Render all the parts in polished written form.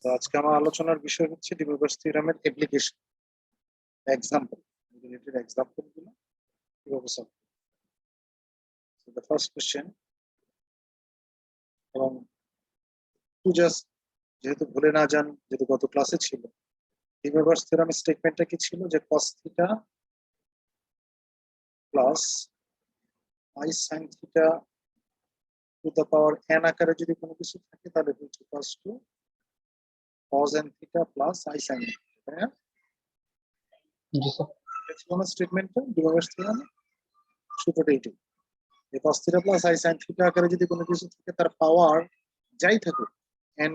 তো আজকে আমার আলোচনার বিষয় হচ্ছে ডি মরগান থিওরামের অ্যাপ্লিকেশন এক্সাম্পল রিলেটেড এক্সাম্পল গুলো কিভাবে সলভ করব। দ্য ফার্স্ট কোশ্চেন, এবং একটু জাস্ট যেহেতু ভুলে না যান, যেহেতু গত ক্লাসে ছিল, ডি মরগান থিওরামের স্টেটমেন্টটা কি ছিল যে cos theta plus I sin theta to the power n আকারে যদি কোনো কিছু থাকে তাহলে which equals to cos n theta plus I sin n theta, তাই না? জি স্যার। এটা ছিল না স্টেটমেন্টটা ডি মরগান থিওরামে? সূত্রটা এইটাই, যে cos theta plus I sin theta আকারে যদি কোনো কিছু থাকে তার পাওয়ার যাই থাকুক, n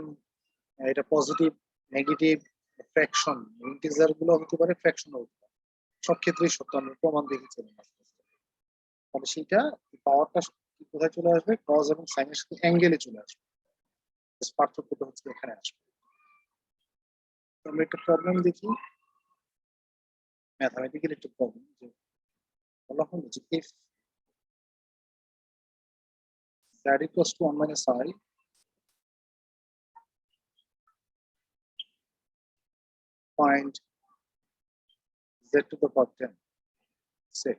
এটা পজিটিভ, নেগেটিভ, ফ্র্যাকশন, ইন্টিজার গুলো হতে পারে, ফ্র্যাকশন হতে পারে, সব ক্ষেত্রেই সত্য। আমি প্রমাণ দেখেছিলাম। তাহলে সেটা পাওয়ারটা কোথায় চলে আসবে? কজ এবং সাইনের সাথে অ্যাঙ্গেলে চলে আসবে। পার্থক্যটা হচ্ছে এখানে আসবে। আমরা একটা প্রবলেম দেখি, ম্যাথমেটিক্যাল একটা প্রবলেম, যে বলা হলো যে if z equals to 1 minus I, find z to the power 10, say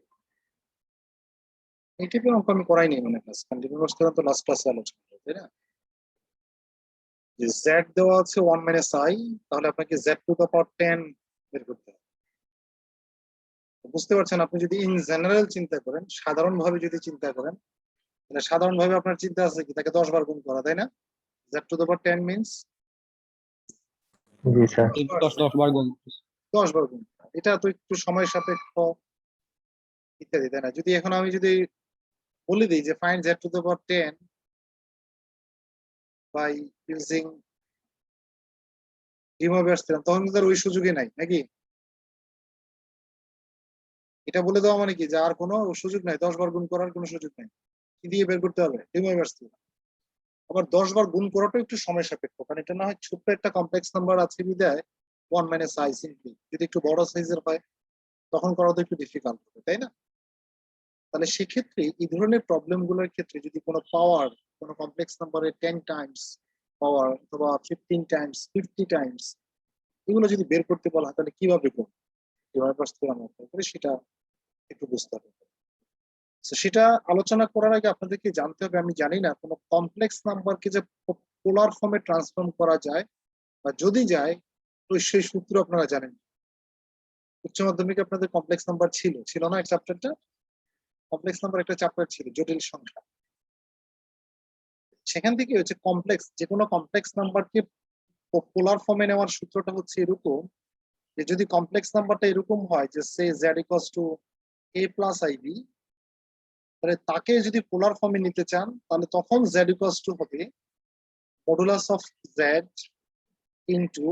এই টাইপের অঙ্ক আমি করাইনি মনে ক্লাস, কন্টিনিউয়াস তো লাস্ট ক্লাসে আলোচনা করি, তাই না? যে z দেওয়া আছে 1 minus I, তাহলে আপনাকে z to the power 10 বের করতে হবে। বুঝতে পারছেন? আপনি যদি ইন জেনারেল চিন্তা করেন, সাধারণভাবে যদি চিন্তা করেন, তাহলে সাধারণভাবে আপনার চিন্তা আছে কি তাকে 10 বার গুণ করা, তাই না? z to the power 10 means G sir. 10 বার গুণ 10 বার গুণ। এটা তো একটু সময় সাপেক্ষ ইত্যাদি, তাই না? যদি এখন আমি যদি বলে দিই যে find z to the power 10 by using de Morgan theorem, তখন কিন্তু আর ওই সুযোগই নাই, নাকি? এটা বলে দেওয়া মানে কি যে আর কোনো সুযোগ নাই, 10 বার গুণ করার কোনো সুযোগ নাই। কি দিয়ে বের করতে হবে? D Morgan theorem. আবার 10 বার গুণ করাটা একটু সময় সাপেক্ষ, কারণ এটা না হয় ছোট্ট একটা কমপ্লেক্স নাম্বার আছে বিদায় 1 minus I সিম্পলি। যদি একটু বড় সাইজের হয় তখন করা তো একটু ডিফিকাল্ট হবে, তাই না? তাহলে সেক্ষেত্রে এই ধরনের প্রবলেম গুলোর ক্ষেত্রে যদি কোনো পাওয়ার, কোনো কমপ্লেক্স নাম্বারের 10 টাইমস পাওয়ার অথবা 15 টাইমস, 50 টাইমস, এগুলো যদি বের করতে বলা হয় তাহলে কিভাবে করবো? সেটা একটু বুঝতে হবে। সেটা আলোচনা করার আগে আপনাদেরকে জানতে হবে, আমি জানি না কোনো কমপ্লেক্স নাম্বারকে যে পোলার ফর্মে ট্রান্সফর্ম করা যায়, বা যদি যায় তো সেই সূত্র আপনারা জানেন। উচ্চ মাধ্যমিকে আপনাদের কমপ্লেক্স নাম্বার ছিল না? এক চ্যাপ্টারটা কমপ্লেক্স নাম্বার, একটা চ্যাপ্টার ছিল জটিল সংখ্যা। সেখান থেকে হচ্ছে কমপ্লেক্স, যে কোনো কমপ্লেক্স নাম্বারকে পোলার ফর্মে নেওয়ার সূত্রটা হচ্ছে এরকম, যে যদি কমপ্লেক্স নাম্বারটা এরকম হয় যে সে z equals to a plus ib, তাহলে তাকে যদি পোলার ফর্মে নিতে চান তাহলে তখন z ইকুয়ালস টু হবে modulus of z into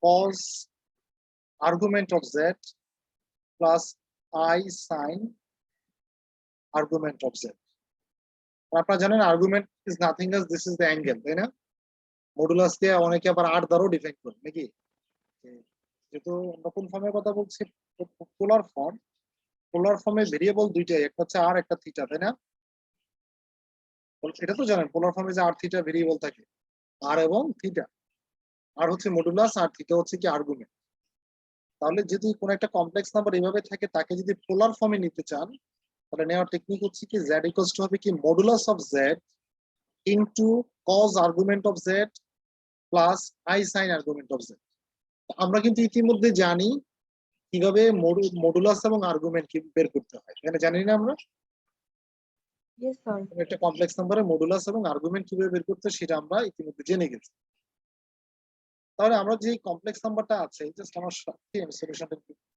cos argument of z plus i sin argument of z। আপনারা জানেন argument is nothing else, this is the angle, তাই না? মডুলাস দিয়ে অনেকে আবার r দ্বারাও ডিফাইন করে, নাকি? যেহেতু নতুন ফর্মের কথা বলছি, পোলার ফর্ম, পোলার ফর্মে ভেরিয়েবল দুইটাই, একটা হচ্ছে আর, একটা থিটা, তাই না? এটা তো জানেন পোলার ফর্মে যে আর থিটা ভেরিয়েবল থাকে, আর এবং থিটা। আর হচ্ছে মডুলাস, আর থিটা হচ্ছে কি আর্গুমেন্ট। তাহলে যদি কোনো একটা কমপ্লেক্স নাম্বার এইভাবে থাকে, তাকে যদি পোলার ফর্মে নিতে চান তাহলে নেওয়ার টেকনিক হচ্ছে কি z ইকুয়ালস টু হবে কি modulus of z into cos argument of z plus i sin argument of z। আমরা কিন্তু ইতিমধ্যে জানি কিভাবে মডুলাস এবং আর্গুমেন্ট কি বের করতে হয়, এখানে জানি না আমরা? একটা কমপ্লেক্স নাম্বারের মডুলাস এবং আর্গুমেন্ট কিভাবে বের করতে সেটা আমরা ইতিমধ্যে জেনে গেছি। তাহলে আমরা যে কমপ্লেক্স নাম্বারটা আছে, জাস্ট আমার সাথে আমি সলিউশনটা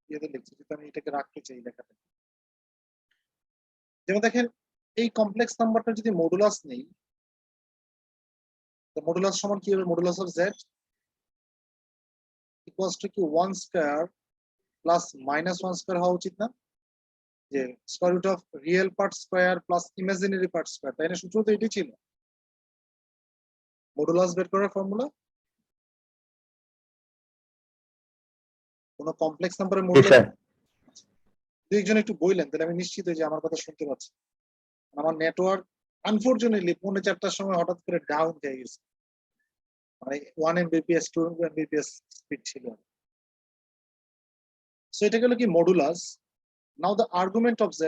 ইয়েতে লিখছি, যদি আমি এটাকে রাখতে চাই লেখাটা। যেমন দেখেন, এই কমপ্লেক্স নাম্বারটা যদি মডুলাস নেই, তো মডুলাস সমান কি হবে? Modulus of z equals to কি 1 স্কয়ার প্লাস মাইনাস 1 স্কয়ার হওয়া উচিত না? যে square root of real part square plus imaginary part square, তাই না? সূত্র তো এটাই ছিল মডুলাস বের করার ফর্মুলা। কোন কমপ্লেক্স নাম্বারের মডুলাস দুইজন একটু বললেন তাহলে আমি নিশ্চিত যে আমার কথা শুনতে পাচ্ছি। আমার নেটওয়ার্ক আনফরচুনেটলি 4:45টার সময় হঠাৎ করে ডাউন হয়ে গেছে, মানে 1 Mbps 2 Mbps স্পিড ছিল। সো এটা গেল কি modulus. Now the argument of z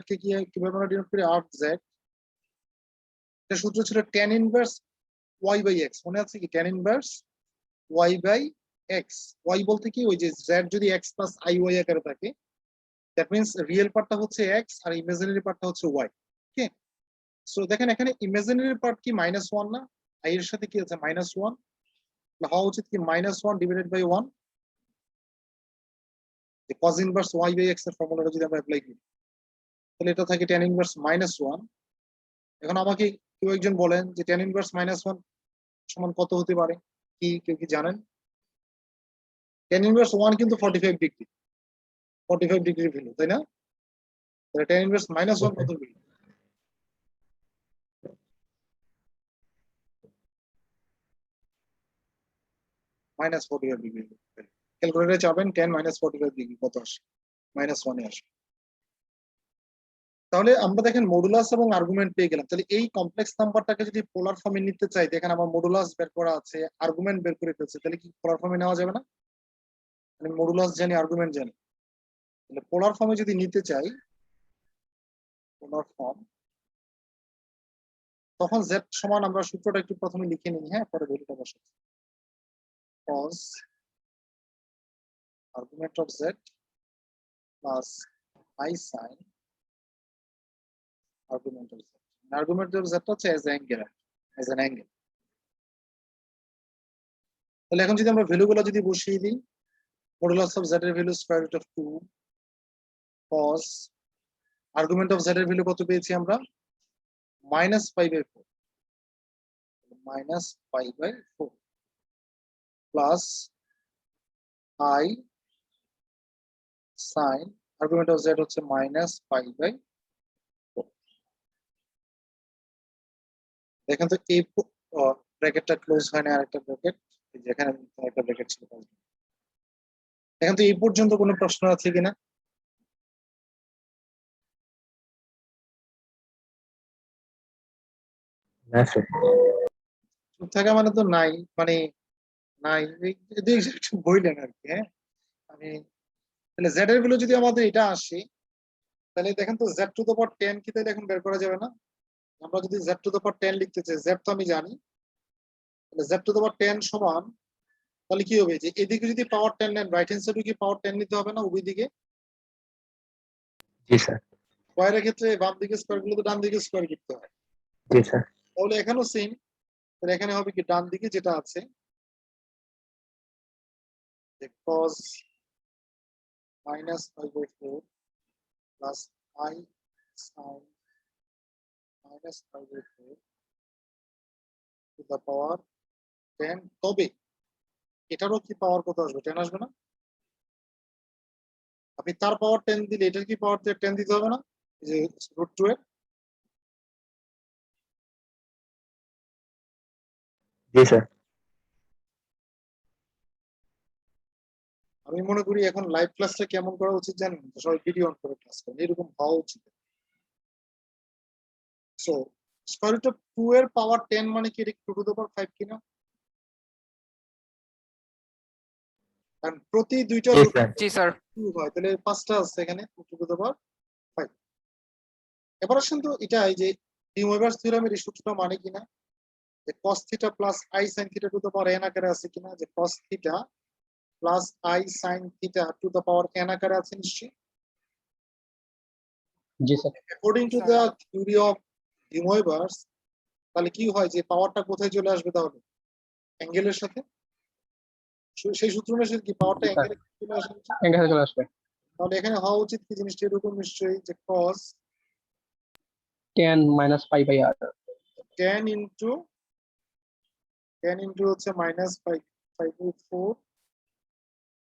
কে কিভাবে আমরা ডিনোট করি? আর্গ z, এটা সূত্র ছিল tan inverse y by x, মনে আছে কি? tan inverse y by x, y বলতে কি ওই যে z যদি x প্লাস iy আকারে থাকে, দ্যাট মিন্স রিয়েল পার্টটা হচ্ছে x আর ইমাজিনারি পার্টটা হচ্ছে y। ওকে, সো দেখেন এখানে ইমাজিনারি পার্ট কি -1 না, i এর সাথে কি আছে -1, হওয়া উচিত কি -1 ডিভাইডেড বাই 1। যে cos inverse y by x এর ফর্মুলাটা যদি আমরা অ্যাপ্লাই করি তাহলে এটা থাকে tan ইনভার্স -1। এখন আমাকে কেউ একজন বলেন যে tan ইনভার্স -1 সমান কত হতে পারে? কি কেউ কি জানেন? tan ইনভার্স 1 কিন্তু 45 ডিগ্রি, 45 ডিগ্রি ভ্যালু, তাই না? তাহলে tan ইনভার্স -1 কত ডিগ্রি? -45 ডিগ্রি। ক্যালকুলেটরে যাবেন, tan -45 ডিগ্রি কত আসে? -1 এ আসে। তাহলে আমরা দেখেন মডুলাস এবং আর্গুমেন্ট পেয়ে গেলাম। তাহলে এই কমপ্লেক্স নাম্বারটাকে যদি পোলার ফর্মে নিতে চাই, দেখেন আমার মডুলাস বের করা আছে, আর্গুমেন্ট বের করে ফেলছে, তাহলে কি পোলার ফর্মে নেওয়া যাবে না? আমি মডুলাস জানি, আর্গুমেন্ট জানি, তাহলে পোলার ফর্মে যদি নিতে চাই, পোলার ফর্ম, তখন z সমান আমরা সূত্রটা একটু প্রথমে লিখে নিই, হ্যাঁ, পরে ভ্যালুটা বসাচ্ছি। cos argument of z plus i sin argument of z। Argument of z হচ্ছে as angle, as an angle. তাহলে এখন যদি আমরা ভ্যালুগুলো যদি বসিয়ে দিই, মডুলাস অফ z এর value square root of 2 cos argument of z এর ভ্যালু কত পেয়েছি আমরা? -π/4, -π/4 plus i sin argument of z হচ্ছে -π/4। দেখেন তো এই ব্র্যাকেটটা ক্লোজ হয় না, আরেকটা ব্র্যাকেট যেখানে একটা ব্র্যাকেট ছিল। দেখেন তো এই পর্যন্ত কোনো প্রশ্ন আছে কিনা? চুপ থাকা মানে তো নাই, মানে নাই, বইলেন আর কি। হ্যাঁ, আমি তাহলে z এর ভ্যালু যদি আমাদের এটা আসে, তাহলে দেখেন তো z টু দ্য পাওয়ার 10 কি তাহলে এখন বের করা যাবে না? আমরা যদি z টু দ্য পাওয়ার 10 লিখতে চাই, z তো আমি জানি, তাহলে z টু দ্য পাওয়ার 10 সমান, তাহলে কি হবে যে এদিকে যদি পাওয়ার 10 নেন, রাইট হ্যান্ড সাইডে কি পাওয়ার 10 নিতে হবে না উভয় দিকে? জি স্যার। স্কয়ারের ক্ষেত্রে বাম দিকে স্কয়ার গুলো তো ডান দিকে স্কয়ার করতে হয়। জি স্যার। তাহলে এখানেও সেম, তাহলে এখানে হবে কি ডান দিকে যেটা আছে যে cos -π/4 plus i sin -π/4 to the power 10। তবে এটারও কি পাওয়ার কত আসবে? 10 আসবে না? আপনি তার পাওয়ার 10 দিলে এটার কি পাওয়ার 10 দিতে হবে না? এই যে √2 এর। জি স্যার। আমি মনে করি এখন লাইভ ক্লাসটা কেমন করা উচিত জানেন? সবাই ভিডিও অন করে ক্লাস করেন, এরকম হওয়া উচিত। সো স্কয়ার রুট অফ 2 এর পাওয়ার 10 মানে কি এটা 2 টু দ্য পাওয়ার 5 কিনা? কারণ প্রতি দুইটা জি রুট স্যার। জি স্যার। 2 হয়, তাহলে 5টা আছে এখানে 2 টু দ্য পাওয়ার 5। এবার আসেন তো এটা এই যে ডি ওয়েভারস থিওরামের এই সূত্রটা মানে কিনা যে cos theta plus i sin theta to the power n আকারে আছে কিনা, যে cos theta plus i sin theta to the power n আকারে আছে নিশ্চয়ই। জি sir. According to the theory of De Moivre's, তাহলে কি হয় যে পাওয়ারটা কোথায় চলে আসবে? তাহলে অ্যাঙ্গেলের সাথে, সেই সূত্র অনুসারে কি পাওয়ারটা জি স্যার। অ্যাঙ্গেলে চলে আসা উচিত। এখানে চলে আসবে। তাহলে এখানে হওয়া উচিত কি জিনিসটা এরকম নিশ্চয়ই যে cos 10 -π/r। 10 ইন্টু হচ্ছে -π/4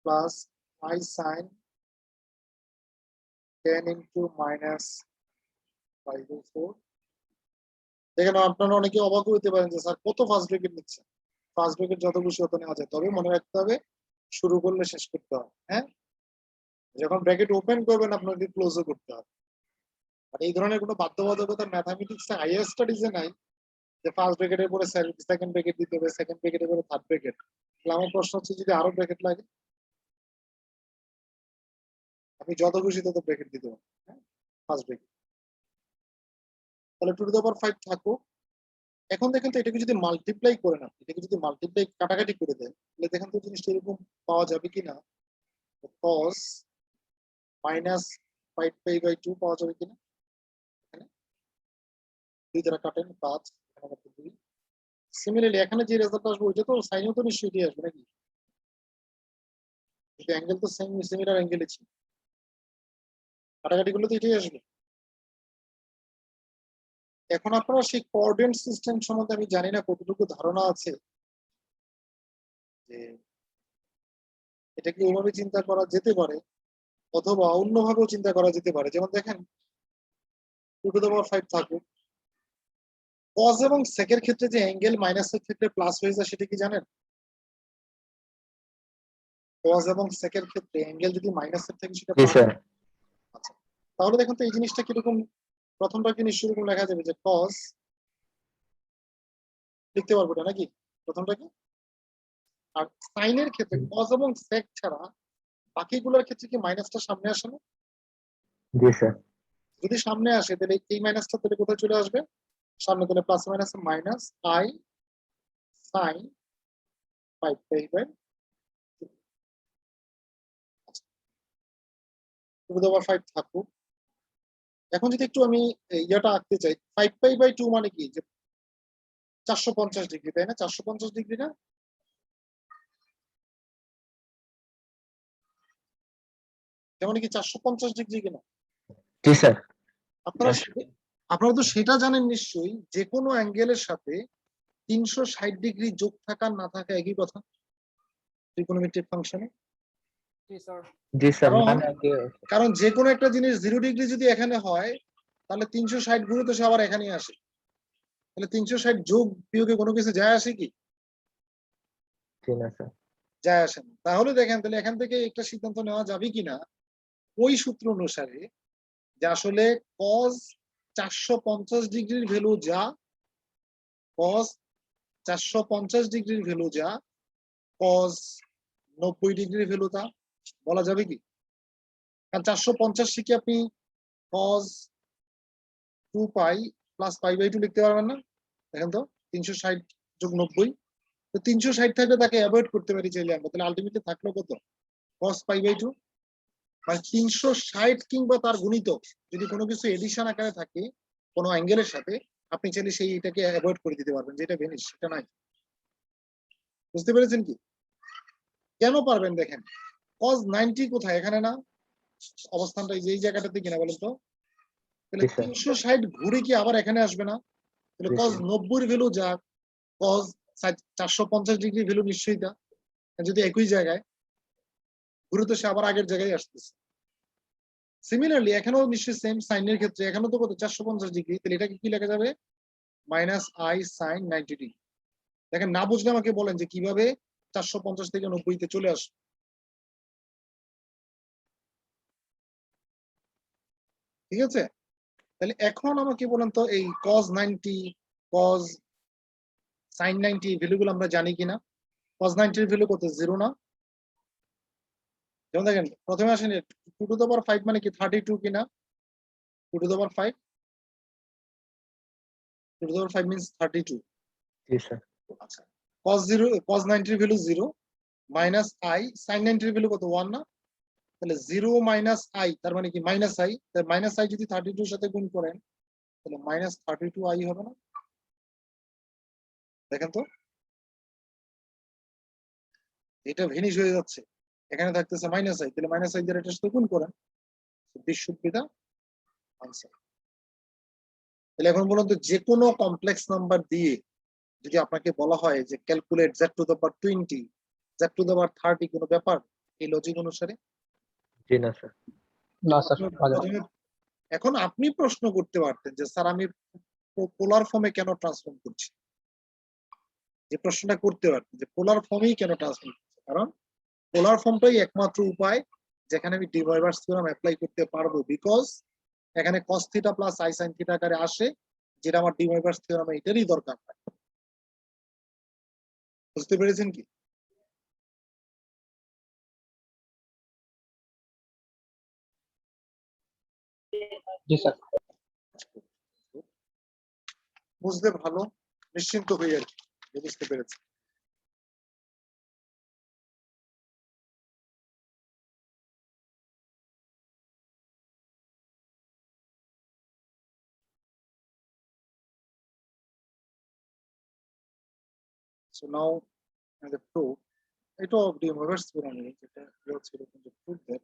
প্লাস i sin 10 ইন্টু -π/4। দেখেন আপনারা অনেকে অবাক হতে পারেন যে স্যার কত ফার্স্ট ব্র্যাকেট নিচ্ছে। ফার্স্ট ব্র্যাকেট যত খুশি হতে নেওয়া যায়, তবে মনে রাখতে হবে শুরু করলে শেষ করতে হবে। হ্যাঁ, যখন ব্র্যাকেট ওপেন করবেন আপনাকে ক্লোজও করতে হবে। আর এই ধরনের কোনো বাধ্যবাধকতা ম্যাথামেটিক্স হায়ার স্টাডিজে নাই যে ফার্স্ট ব্র্যাকেটের পরে সেকেন্ড ব্র্যাকেট দিতে হবে, সেকেন্ড ব্র্যাকেটের পরে থার্ড ব্র্যাকেট। তাহলে আমার প্রশ্ন হচ্ছে যদি আরো ব্র্যাকেট লাগে, আপনি যত খুশি তত ব্র্যাকেট দিতে পারেন, হ্যাঁ, ফার্স্ট ব্র্যাকেট। তাহলে 2 টু দ্য পাওয়ার 5 থাকুক। এখন দেখেন তো এটাকে যদি মাল্টিপ্লাই করেন, আপনি এটাকে যদি মাল্টিপ্লাই কাটাকাটি করে দেন, তাহলে দেখেন তো জিনিসটা এরকম পাওয়া যাবে কিনা, cos মাইনাস 5π/2 পাওয়া যাবে কিনা। এখানে 2 দ্বারা কাটেন 5, এখানে কাটেন 2। সিমিলারলি এখানে যে রেজাল্ট আসবে ওইটা তো সাইনেও তো নিশ্চয়ই এটাই আসবে নাকি, কিন্তু অ্যাঙ্গেল তো সেম, সিমিলার অ্যাঙ্গেল আছে, কাটাকাটি করলে তো এটাই আসবে। এখন আপনারা সেই কোঅর্ডিনেট সিস্টেম সম্বন্ধে আমি জানি না কতটুকু ধারণা আছে, যে এটাকে ওইভাবে চিন্তা করা যেতে পারে অথবা অন্যভাবেও চিন্তা করা যেতে পারে। যেমন দেখেন 2 টু দ্য পাওয়ার 5 থাকুক, কজ এবং সেকের ক্ষেত্রে যে অ্যাঙ্গেল মাইনাসের ক্ষেত্রে প্লাস হয়ে যায় সেটা কি জানেন? কজ এবং সেকের ক্ষেত্রে অ্যাঙ্গেল যদি মাইনাসের থেকে সেটা জি প্লাস। স্যার। আচ্ছা, তাহলে দেখেন তো এই জিনিসটা কিরকম, প্রথমটা কি নিশ্চয়ই এরকম লেখা যাবে যে কজ, লিখতে পারবো না নাকি প্রথমটা কি? আর সাইনের ক্ষেত্রে কজ এবং সেক ছাড়া বাকিগুলোর ক্ষেত্রে কি মাইনাসটা সামনে আসে না? জি স্যার। যদি সামনে আসে তাহলে এই মাইনাসটা তাহলে কোথায় চলে আসবে সামনে, তাহলে plus minus minus I sine 5π/2 to the power 5 থাকুক। এখন যদি একটু আমি ইয়াটা আঁকতে চাই, 5π/2 মানে কি, যে 450 ডিগ্রি, তাই না? 450 ডিগ্রি না, যেমন কি 450 ডিগ্রি কিনা? জি স্যার। আপনারা আপনারা তো সেটা জানেন নিশ্চয়ই, যে কোনো অ্যাঙ্গেলের সাথে 360 ডিগ্রি যোগ থাকা না থাকা একই কথা ত্রিকোণমিতিক ফাংশনে। জি স্যার, কারণ মানে কারণ যে কোনো একটা জিনিস 0 ডিগ্রি যদি এখানে হয় তাহলে 360 গুণে তো সে আবার এখানেই আসে, তাহলে 360 যোগ বিয়োগে কোনো কিছু যায় আসে কি? জি না স্যার। যায় আসে না। তাহলে দেখেন তাহলে এখান থেকে একটা সিদ্ধান্ত নেওয়া যাবে কিনা ওই সূত্র অনুসারে, যে আসলে cos 450 ডিগ্রির ভ্যালু যা, cos 450 ডিগ্রির ভ্যালু যা, cos 90 ডিগ্রির ভ্যালু তা, বলা যাবে কি? কারণ 450 কি আপনি cos 2π প্লাস π/2 লিখতে পারবেন না? দেখেন তো 360 যোগ 90, তো 360 থাকলে তাকে অ্যাভয়েড করতে পারি চাইলে আমরা, তাহলে আলটিমেটলি থাকলো কত? cos π/2। মানে 360 কিংবা তার গুণিতক যদি কোনো কিছু এডিশন আকারে থাকে কোনো অ্যাঙ্গেলের সাথে, আপনি চাইলে সেই এটাকে অ্যাভয়েড করে দিতে পারবেন, যেটা ভেনিস সেটা নাই। বুঝতে পেরেছেন কি? কেন পারবেন দেখেন, cos 90 কোথায়? এখানে না, অবস্থানটা এই জায়গাটাতে কিনা বলেন তো? তাহলে 360 ঘুরে কি আবার এখানে আসবে না? তাহলে cos 90 ভ্যালু যা, cos 450 ডিগ্রি ভ্যালু নিশ্চয়ই তা, যদি একই জায়গায় ঘুরে তো সে আবার আগের জায়গায় আসতেছে। সিমিলারলি এখানেও নিশ্চয়ই সেম, সাইনের ক্ষেত্রে এখানেও তো কত 450 ডিগ্রি, তাহলে এটাকে কি লেখা যাবে? Minus I sign 90 degree. দেখেন না বুঝলে আমাকে বলেন যে কিভাবে 450 থেকে 90-তে চলে আসবে। ঠিক আছে, তাহলে এখন আমাকে বলেন তো এই cos 90 cos sin 90 ভ্যালুগুলো আমরা জানি কিনা? cos 90 এর ভ্যালু কত? 0 না? যেমন দেখেন প্রথমে আসেন 2 টু দ্য পাওয়ার 5 মানে কি 32 কিনা? 2 to the power 5, 2 to the power 5 means 32। G sir. আচ্ছা, cos 90 এর ভ্যালু 0 মাইনাস i sin 90 এর ভ্যালু কত? 1 না? তাহলে 0 মাইনাস i তার মানে কি মাইনাস i, তাহলে মাইনাস i যদি 32 এর সাথে গুণ করেন তাহলে মাইনাস 32i হবে না? দেখেন তো এটা ভেনিশ হয়ে যাচ্ছে, এখানে থাকতেছে মাইনাস i, তাহলে মাইনাস i দিয়ে এটার সাথে গুণ করেন, this should be the answer. তাহলে এখন বলুন তো যে কোনো কমপ্লেক্স নাম্বার দিয়ে যদি আপনাকে বলা হয় যে calculate z two the power 20 z two the পাওয়ার 30 কোনো ব্যাপার এই লজিক অনুসারে? জি না স্যার। না স্যার। এখন আপনি প্রশ্ন করতে পারতেন যে স্যার আমি পোলার ফর্মে কেন ট্রান্সফর্ম করছি, যে প্রশ্নটা করতে পারতেন যে পোলার ফর্মেই কেন ট্রান্সফর্ম করছি, কারণ পোলার ফর্মটাই একমাত্র উপায় যেখানে আমি ডি ময়ভার্স থিওরেম অ্যাপ্লাই করতে পারবো, বিকজ এখানে cos theta plus i sin theta আকারে আসে, যেটা আমার ডি ওয়েভারস থিওরামে এটারই দরকার হয়। বুঝতে পেরেছেন কি? জি স্যার। বুঝলে ভালো, নিশ্চিন্ত হই আর কি, বুঝতে পেরেছি। So now the proof, এটা ডি ওয়েভারস থিওরামে যেটা ছিল কিন্তু proof that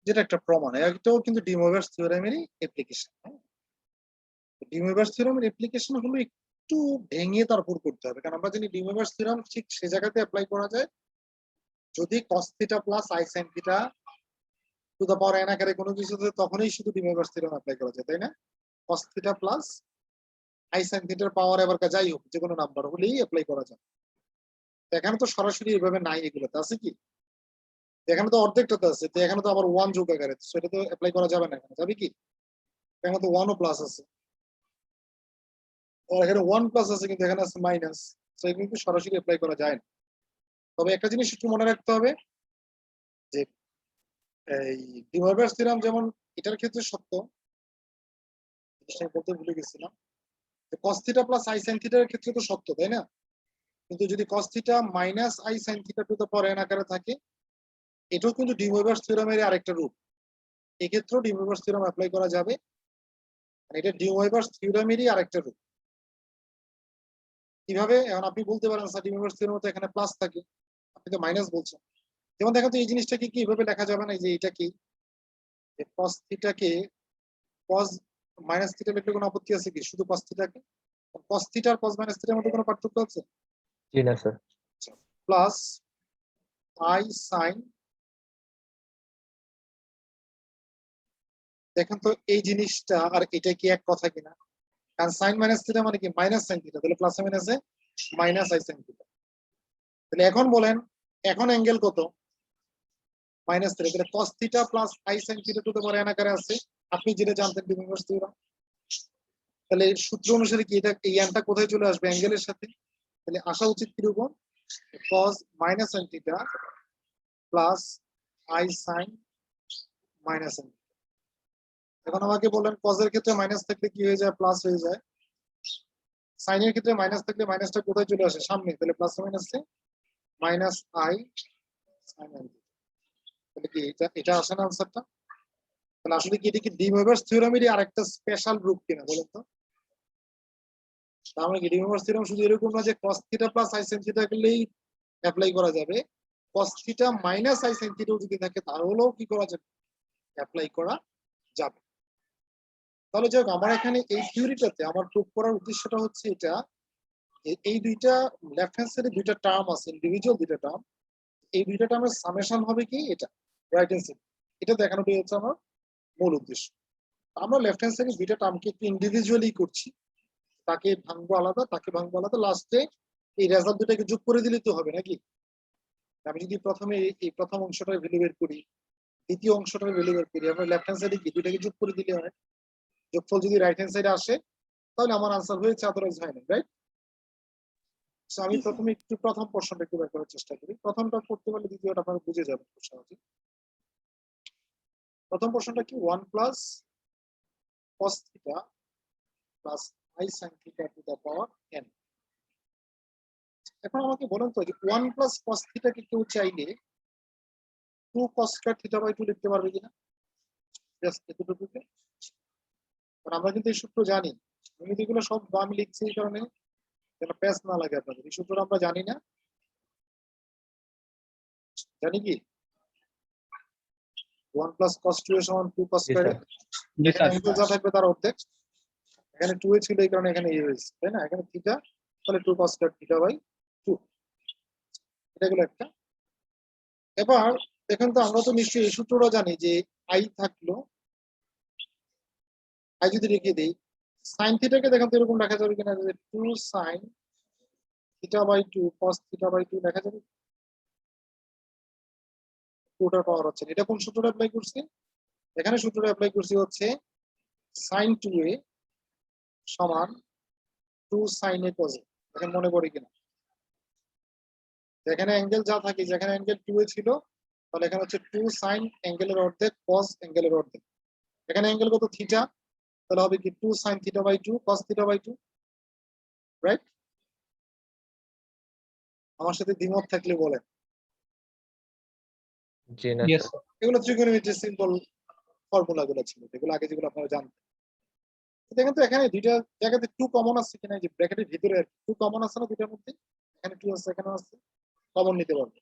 যেটা একটা প্রমাণ, এটাও কিন্তু ডি ওয়েভারস থিওরামেরই অ্যাপ্লিকেশন। ডি ওয়েভারস থিওরামের অ্যাপ্লিকেশন হলো একটু ভেঙে তারপর করতে হবে, কারণ আমরা জানি ডি ওয়েভারস থিওরাম ঠিক সে জায়গাতে অ্যাপ্লাই করা যায় যদি cos theta plus i sin theta to the power n আকারে কোনো কিছু থাকে, তখনই শুধু ডি ওয়েভারস থিওরাম অ্যাপ্লাই করা যায়, তাই না? cos theta plus i sin থিটার পাওয়ার এবার যাই হোক যে কোনো নাম্বার হলেই অ্যাপ্লাই করা যায়। এখানে তো সরাসরি এভাবে নাই, এগুলোতে আছে কি? এখানে তো অর্ধেকটাতে আছে, তো এখানে তো আবার 1 যোগ আকারে, সেটা তো অ্যাপ্লাই করা যাবে না, এখানে যাবে কি? এখানে তো 1 ও প্লাস আছে, আর এখানে 1 প্লাস আছে কিন্তু এখানে আছে মাইনাস, তো এগুলো কিন্তু সরাসরি অ্যাপ্লাই করা যায় না। তবে একটা জিনিস একটু মনে রাখতে হবে যে এই ডি ওয়েভারস থিওরাম যেমন এটার ক্ষেত্রে সত্য, বলতে ভুলে গেছিলাম, যে cos theta plus i sin থিটার ক্ষেত্রে তো সত্য, তাই না? কিন্তু যদি cos theta minus i sin theta to the power n আকারে থাকে, এটাও কিন্তু ডি ওয়েভারস থিওরামের আরেকটা রূপ। এক্ষেত্রেও ডি ওয়েভারস থিওরাম অ্যাপ্লাই করা যাবে, এটা ডি ওয়েভারস থিওরামেরই আরেকটা রূপ। কিভাবে? এখন আপনি বলতে পারেন স্যার ডি ওয়েভারস থিওরামে তো এখানে প্লাস থাকে, আপনি তো মাইনাস বলছেন। যেমন দেখেন তো এই জিনিসটাকে কি এভাবে লেখা যাবে না, যে এটা কি cos থিটাকে cos মাইনাস থিটা লিখলে কোনো আপত্তি আছে কি? শুধু cos থিটাকে cos থিটা আর cos মাইনাস থিটার মধ্যে কোনো পার্থক্য আছে? জি না স্যার। প্লাস i sin, দেখেন তো এই জিনিসটা আর এটা কি এক কথা কিনা? কারণ সাইন মাইনাস থিটা মানে কি মাইনাস সাইন থিটা, তাহলে প্লাস মাইনাসে মাইনাস আই সাইন থিটা। তাহলে এখন বলেন, এখন অ্যাঙ্গেল কত? মাইনাস থিটা, তাহলে cos theta plus i sine theta to the power n আকারে আছে, আপনি যেটা জানতেন ডি ওয়েভারস থিওরাম। তাহলে এর সূত্র অনুসারে কি এটা এই n টা কোথায় চলে আসবে? অ্যাঙ্গেলের সাথে। তাহলে আসা উচিত কিরকম? cos minus sine theta plus i sine minus sine. এখন আমাকে বলেন cos এর ক্ষেত্রে মাইনাস থাকলে কি হয়ে যায়? প্লাস হয়ে যায়। সাইনের ক্ষেত্রে মাইনাস থাকলে মাইনাসটা কোথায় চলে আসে? সামনে, তাহলে প্লাস মাইনাসে মাইনাস আই সাইন আই। তাহলে কি এটা আসে না আনসারটা? তাহলে আসলে কি এটা কি ডি ওয়েভারস থিওরামেরই আরেকটা স্পেশাল রূপ কিনা বলেন তো? তার মানে কি ডি ওয়েভারস থিওরাম শুধু এরকম না যে cos theta plus i sin theta করলেই অ্যাপ্লাই করা যাবে, cos theta minus i sin থিটাও যদি থাকে তাহলেও কি করা যাবে? অ্যাপ্লাই করা যাবে। তাহলে যাই হোক, আমার এখানে এই থিওরিটাতে আমার প্রুভ করার উদ্দেশ্যটা হচ্ছে এটা, এই দুইটা লেফট হ্যান্ড সাইডে দুইটা টার্ম আছে, ইন্ডিভিজুয়াল দুইটা টার্ম, এই দুইটা টার্মের সামেশন হবে কি এটা রাইট হ্যান্ড সাইড, এটা দেখানোটাই হচ্ছে আমার মূল উদ্দেশ্য। আমরা লেফট হ্যান্ড সাইডে দুইটা টার্মকে একটু ইন্ডিভিজুয়ালি করছি, তাকে ভাঙবো আলাদা, তাকে ভাঙবো আলাদা, লাস্টে এই রেজাল্ট দুটাকে যোগ করে দিলে তো হবে নাকি? আমি যদি প্রথমে এই প্রথম অংশটার ভ্যালু বের করি, দ্বিতীয় অংশটার ভ্যালু বের করি, আমরা লেফট হ্যান্ড সাইডে কি দুইটাকে যোগ করে দিলে হয়। যোগফল যদি রাইট হ্যান্ড সাইডে আসে তাহলে আমার আনসার হয়েছে, আদারওয়াইজ হয় না, রাইট? আমি প্রথমে একটু প্রথম প্রশ্নটা একটু বের করার চেষ্টা করি, প্রথমটা করতে পারলে দ্বিতীয়টা আপনারা বুঝে যাবেন খুব সহজে। প্রথম প্রশ্নটা কি? 1 plus cos theta plus i sin theta to the power n। এখন আমাকে বলেন তো যে 1 প্লাস cos থিটাকে কেউ চাইলে 2 cos স্কয়ার থিটা বাই 2 লিখতে পারবে কিনা? জাস্ট এতটুকুকে, কারণ আমরা কিন্তু এই সূত্র জানি। আমি তো এগুলো সব আমি লিখছি এই কারণে যেন প্যাচ না লাগে আপনাদের, এই সূত্রটা আমরা জানি না। জানি কি 1 প্লাস cos 2 এর সমান 2 cos জি স্কয়ার স্যার জি স্যার অ্যাঙ্গেল যা থাকবে তার অর্ধেক। এখানে 2 এ ছিল এই কারণে এখানে a হয়েছে, তাই না? এখানে থিটা, তাহলে 2 cos স্কয়ার থিটা বাই 2, এটা হলো একটা। এবার দেখেন তো, আমরা তো নিশ্চয়ই এই সূত্রটা জানি যে i থাকলো, i যদি রেখে দেই, sin থিটাকে দেখেন তো এরকম লেখা যাবে কিনা, যে 2 sin theta by 2 cos theta by 2 লেখা যাবে, পুরোটার পাওয়ার হচ্ছে। এটা কোন সূত্রটা অ্যাপ্লাই করছি? এখানে সূত্রটা অ্যাপ্লাই করছি হচ্ছে sin 2a সমান 2 sin a cos a। এখন মনে পড়ে কিনা, যেখানে অ্যাঙ্গেল যা থাকে, যেখানে অ্যাঙ্গেল 2 এ ছিল, তাহলে এখানে হচ্ছে 2 sin অ্যাঙ্গেলের অর্ধেক cos অ্যাঙ্গেলের অর্ধেক। এখানে অ্যাঙ্গেল কত? থিটা, তাহলে হবে কি 2 sin theta by 2 cos theta by 2, right? আমার সাথে দ্বিমত থাকলে বলেন। জি না ইয়েস স্যার এগুলো ত্রিকোণমিতির সিম্পল ফর্মুলা গুলো ছিল, যেগুলো আগে যেগুলো আপনারা জানতেন। দেখেন তো এখানে দুইটা জায়গাতে 2 কমন আছে কিনা, যে ব্র্যাকেটের ভিতরে 2 কমন আছে না দুইটার মধ্যে? এখানে 2 আছে, এখানেও আছে, কমন নিতে পারবে।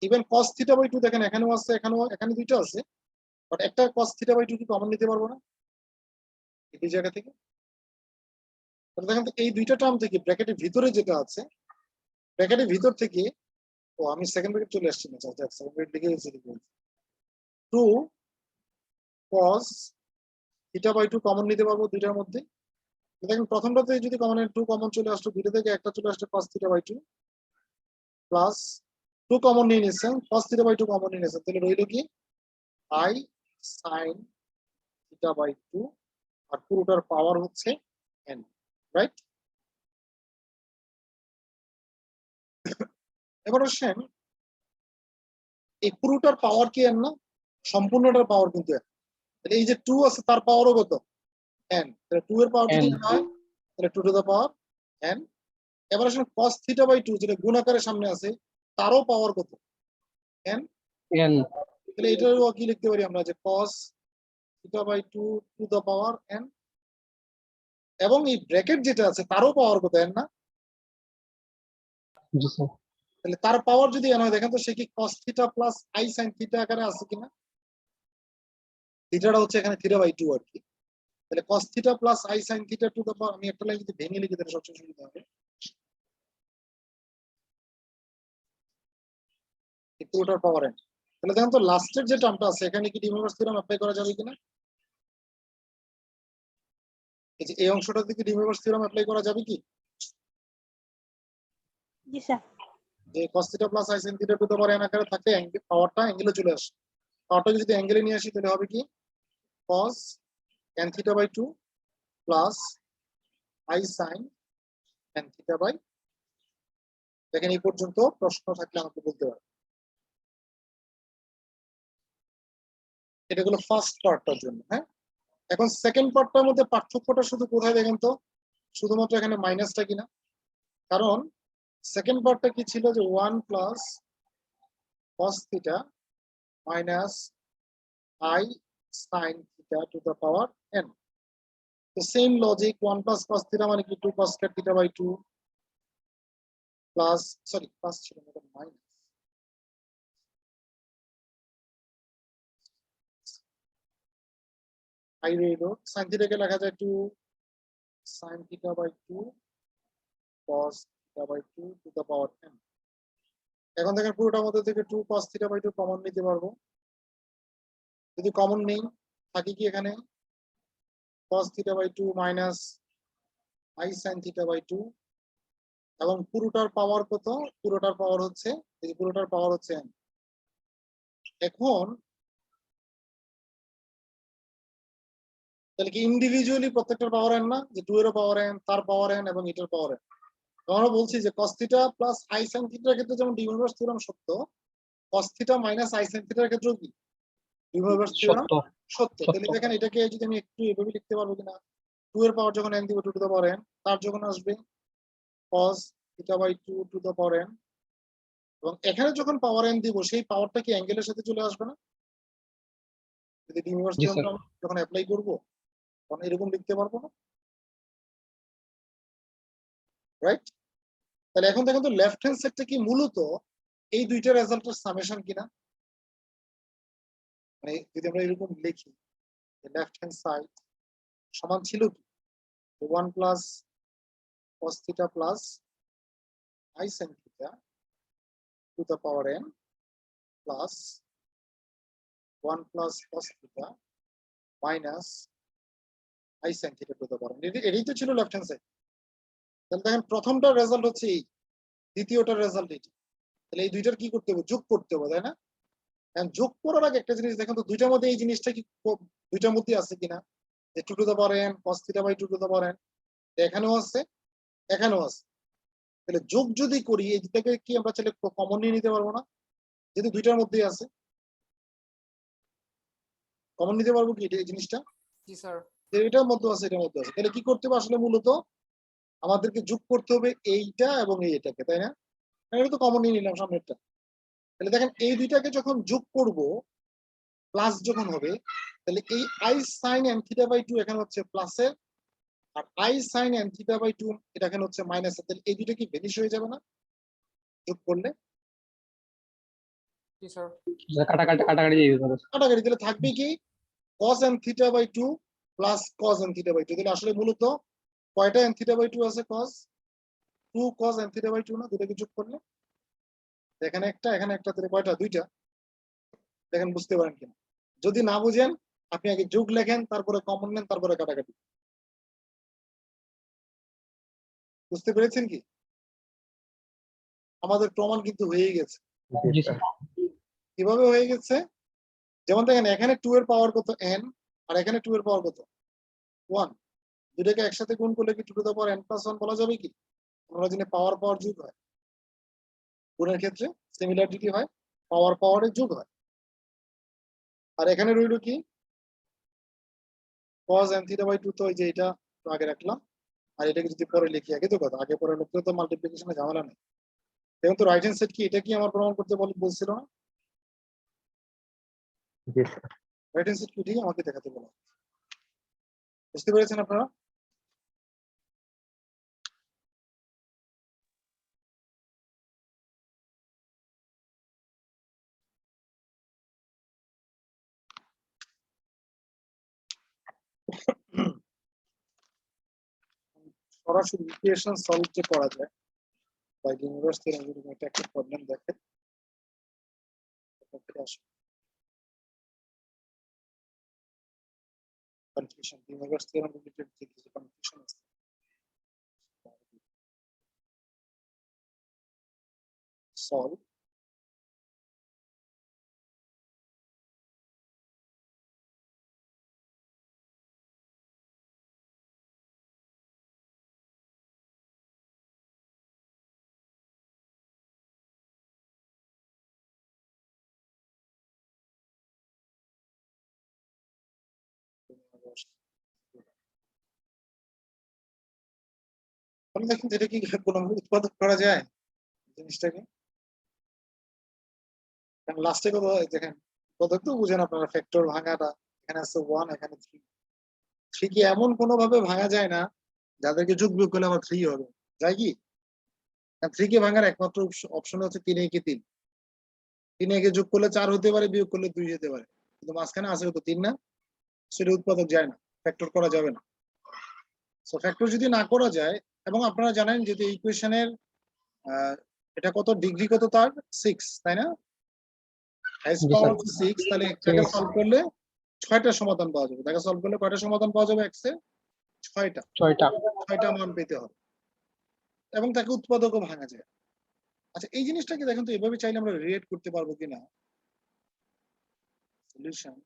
ইভেন cos থিটা বাই 2 দেখেন এখানেও আছে, এখানে দুইটা আছে, বাট একটা cos থিটা বাই 2 কি কমন নিতে পারবো না এই দুই জায়গা থেকে? তাহলে দেখেন তো এই দুইটা টার্ম থেকে ব্র্যাকেটের ভিতরে যেটা আছে, ব্র্যাকেটের ভিতর থেকে, ও আমি সেকেন্ড ব্র্যাকেট চলে আসছি না, সেকেন্ড ব্র্যাকেট লিখে গেছি, 2 cos থিটা বাই 2 কমন নিতে পারবো দুইটার মধ্যে। দেখেন প্রথমটাতে যদি কমন 2 কমন চলে আসলো, দুইটা থেকে একটা চলে আসলো cos theta by 2 plus 2 common নিয়ে নিয়েছেন, cos থিটা বাই 2 কমন নিয়ে নিয়েছেন, তাহলে রইল কি i sin থিটা বাই 2, আর পুরোটার পাওয়ার হচ্ছে n, রাইট? এবার আসেন, এই পুরোটার পাওয়ার কি n না? সম্পূর্ণটার পাওয়ার কিন্তু n। তাহলে এই যে 2 আছে তার পাওয়ারও কত? n। তাহলে 2 এর পাওয়ার যদি n n হয়, তাহলে 2 টু দ্য পাওয়ার n। এবার আসেন cos থিটা বাই 2 যেটা গুণ আকারে সামনে আছে, তারও পাওয়ার কত? n। n তাহলে এটারও কি লিখতে পারি আমরা, যে cos theta by 2 to the power n, এবং এই ব্র্যাকেট যেটা আছে তারও পাওয়ার কত? n না? জি স্যার তাহলে তার পাওয়ার যদি n হয়, দেখেন তো সে কি cos theta plus i sin theta আকারে আছে কিনা? থিটাটা হচ্ছে এখানে থিটা বাই 2 আর কি। তাহলে cos theta plus i sin theta to the পাওয়ার, আমি একটা লাইন যদি ভেঙে লিখি তাহলে সবচেয়ে সুবিধা হবে। এই পুরোটার পাওয়ার n। তাহলে দেখেন তো লাস্টের যে টার্মটা আছে, এখানে কি ডিমোভার্স থিওরেম অ্যাপ্লাই করা যাবে কিনা? এই যে এই অংশটা থেকে ডিমোভার্স থিওরেম অ্যাপ্লাই করা যাবে কি? জি স্যার। যে cos theta plus i sin theta to the power n আকারে থাকে, পাওয়ারটা অ্যাঙ্গেলে চলে আসে। পাওয়ারটা যদি অ্যাঙ্গেলে নিয়ে আসি তাহলে হবে কি cos n theta by 2 plus i sin n theta by. দেখেন এই পর্যন্ত প্রশ্ন থাকলে আমাকে বলতে পারেন। এটা হলো ফার্স্ট পার্টটার জন্য, হ্যাঁ? এখন সেকেন্ড পার্টটার মধ্যে পার্থক্যটা শুধু কোথায় দেখেন তো, শুধুমাত্র এখানে মাইনাসটা কিনা। কারণ সেকেন্ড পার্টটা কি ছিল, যে 1 plus cos theta minus i sin theta to the power n। তো same logic, 1 plus cos theta মানে কি 2 cos theta by 2 plus, sorry plus ছিল না, এটা মাইনাস, i রইল, sin থিটাকে লেখা যায় 2 sin theta by 2 cos theta by 2 to the power n। এখন দেখেন পুরোটার মধ্যে থেকে 2 cos থিটা বাই 2 কমন নিতে পারবো। যদি কমন নেই, থাকে কি এখানে cos theta by 2 minus i sin theta by 2, এবং পুরোটার পাওয়ার কত? পুরোটার পাওয়ার হচ্ছে, এই যে পুরোটার পাওয়ার হচ্ছে n। এখন তাহলে কি ইন্ডিভিজুয়ালি প্রত্যেকটার পাওয়ার n না, যে 2 এরও পাওয়ার n, তার পাওয়ার n, এবং এটার পাওয়ার n। আমরা বলছি যে cos theta plus i sin থিটার ক্ষেত্রে যেমন ডি ইনভার্স থিওরেম সত্য, cos theta minus i sin থিটার ক্ষেত্রেও কি ডি ইনভার্স থিওরেম সত্য সত্য। সত্য তাহলে দেখেন এটাকে যদি আমি একটু এভাবে লিখতে পারবো কিনা, 2 এর পাওয়ার যখন n দিব 2 টু দ্য পাওয়ার n, তার যখন আসবে cos theta by 2 to the power n, এবং এখানে যখন পাওয়ার n দিব সেই পাওয়ারটা কি অ্যাঙ্গেলের সাথে চলে আসবে না? যদি ডি ইনভার্স জি স্যার থিওরেমটা যখন অ্যাপ্লাই করব তখন এরকম লিখতে পারবো না, রাইট? তাহলে এখন দেখেন তো লেফট হ্যান্ড সাইডটা কি মূলত এই দুইটা রেজাল্টের সামেশন কিনা, মানে যদি আমরা এরকম লিখি লেফট হ্যান্ড সাইড সমান ছিল কি 1 plus cos theta plus i sin theta two the power n plus 1 plus cos theta minus i sin theta two the power n। এটাই তো ছিল লেফট হ্যান্ড সাইড। তাহলে দেখেন প্রথমটার রেজাল্ট হচ্ছে এই, দ্বিতীয়টার রেজাল্ট এটি। তাহলে এই দুইটার কি করতে হবে, যোগ করতে হবে, তাই না? যোগ করার আগে একটা জিনিস দেখেন তো, দুইটার মধ্যে এই জিনিসটা কি দুইটার মধ্যে আছে কিনা, যে two to the power n cos theta by two to the power n, এখানেও আছে এখানেও আছে। তাহলে যোগ যদি করি এই দুটাকে কি আমরা চাইলে কমন নিয়ে নিতে পারবো না? যেহেতু দুইটার মধ্যেই আছে কমন নিতে পারবো কি এই জিনিসটা? জি স্যার। এটার মধ্যে আছে এটার মধ্যে আছে। তাহলে কি করতে হবে আসলে, মূলত আমাদেরকে যোগ করতে হবে এইটা এবং এইটাকে, তাই না? এটা তো কমন নিয়ে নিলাম সামনেরটা। তাহলে দেখেন এই দুইটাকে যখন যোগ করব প্লাস যখন হবে, তাহলে এই i sin n theta by 2 এখানে হচ্ছে প্লাসের, আর i sin n theta by 2 এটা এখানে হচ্ছে মাইনাসের। তাহলে এই দুইটা কি ভ্যানিশ হয়ে যাবে না যোগ করলে? জি স্যার। কাটাকাটি দিয়ে দিতে হবে। কাটাকাটি। তাহলে থাকবে কি cos n theta by 2 plus cos n theta by 2। তাহলে আসলে মূলত কয়টা n theta বাই 2 আছে? cos 2 cos n theta by 2 না? দুটাকে যোগ করলে এখানে একটা এখানে একটা, তাহলে কয়টা? দুইটা। দেখেন বুঝতে পারেন কিনা। যদি না বুঝেন আপনি আগে যোগ লেখেন, তারপরে কমন নেন, তারপরে কাটাকাটি। বুঝতে পেরেছেন কি? আমাদের প্রমাণ কিন্তু হয়ে গেছে। জি স্যার। কিভাবে হয়ে গেছে? যেমন দেখেন এখানে 2 এর পাওয়ার কত n, আর এখানে 2 এর পাওয়ার কত 1। দুটাকে একসাথে গুণ করলে কি two to the power n plus 1 বলা যাবে কি? আমরা জানি পাওয়ার পাওয়ার যোগ হয়, গুণের ক্ষেত্রে সিমিলারিটি হয়, পাওয়ার পাওয়ারের যোগ হয়। আর এখানে রইল কি cos n theta বাই 2, তো এই যে এটা আগে রাখলাম, আর এটাকে যদি পরে লিখি, আগে তো কথা আগে পরে লিখলে তো মাল্টিপ্লিকেশনে ঝামেলা নেই। এখন তো রাইট হ্যান্ড সাইড কি, এটা কি আমার প্রমাণ করতে বলছিল না? জি স্যার। রাইট হ্যান্ড সাইড কি আমাকে দেখাতে বলা। বুঝতে পেরেছেন আপনারা? সরাসরি ইকুয়েশন সলভ যে করা যায় বা ইউনিভার্স থিওরেম, যদি একটা একটা প্রবলেম দেখেন কনফিউশন, ইউনিভার্স থিওরেম রিলেটেড যে কিছু কনফিউশন আছে সলভ। তাহলে দেখুন এটা কি কোনোভাবে উৎপাদক করা যায় জিনিসটাকে? কারণ লাস্টে কত দেখেন, উৎপাদক তো বুঝেন আপনারা, ফ্যাক্টর ভাঙাটা। এখানে আছে 1, এখানে 3। 3 কি এমন কোনোভাবে ভাঙা যায় না যাদেরকে যোগ বিয়োগ করলে আবার 3 হবে? যায় কি? 3 কে ভাঙার একমাত্র অপশন হচ্ছে 3 একে 3। 3 একে যোগ করলে 4 হতে পারে, বিয়োগ করলে 2 হতে পারে, কিন্তু মাঝখানে আছে তো 3 না, সেটা উৎপাদক যায় না, ফ্যাক্টর করা যাবে না। সো ফ্যাক্টর যদি না করা যায়, এবং আপনারা জানেন যে ইকুয়েশনের এটা কত ডিগ্রি, কত তার 6, তাই না? হাইস্ট জি পাওয়ার স্যার। 6। তাহলে একটাকে সলভ করলে 6টা সমাধান পাওয়া যাবে। তাকে সলভ করলে কয়টা সমাধান পাওয়া যাবে? এক্স এর 6টা। 6টা মান পেতে হবে, এবং তাকে উৎপাদকও ভাঙা যায়। আচ্ছা এই জিনিসটাকে দেখেন তো, এভাবে চাইলে আমরা রিলেট করতে পারবো কিনা। সলিউশন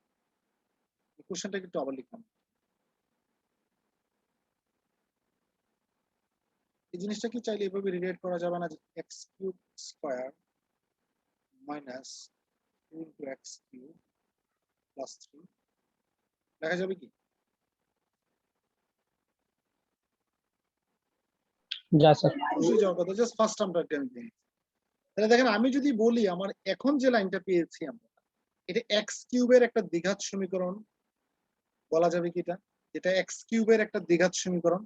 ইকুয়েশনটাকে একটু আবার লিখলাম। এই জিনিসটা কি চাইলে এভাবে রিলেট করা যাবে না, যে x cube square minus 2 into x cube plus 3 লেখা যাবে কি? যা স্যার। অবশ্যই যাওয়ার কথা, জাস্ট ফার্স্ট টার্মটা একটা আমি দিই। তাহলে দেখেন আমি যদি বলি আমার এখন যে লাইনটা পেয়েছি আমরা, এটা এক্স কিউবের একটা দ্বিঘাত সমীকরণ বলা যাবে কি? এটা এক্স কিউবের একটা দ্বিঘাত সমীকরণ।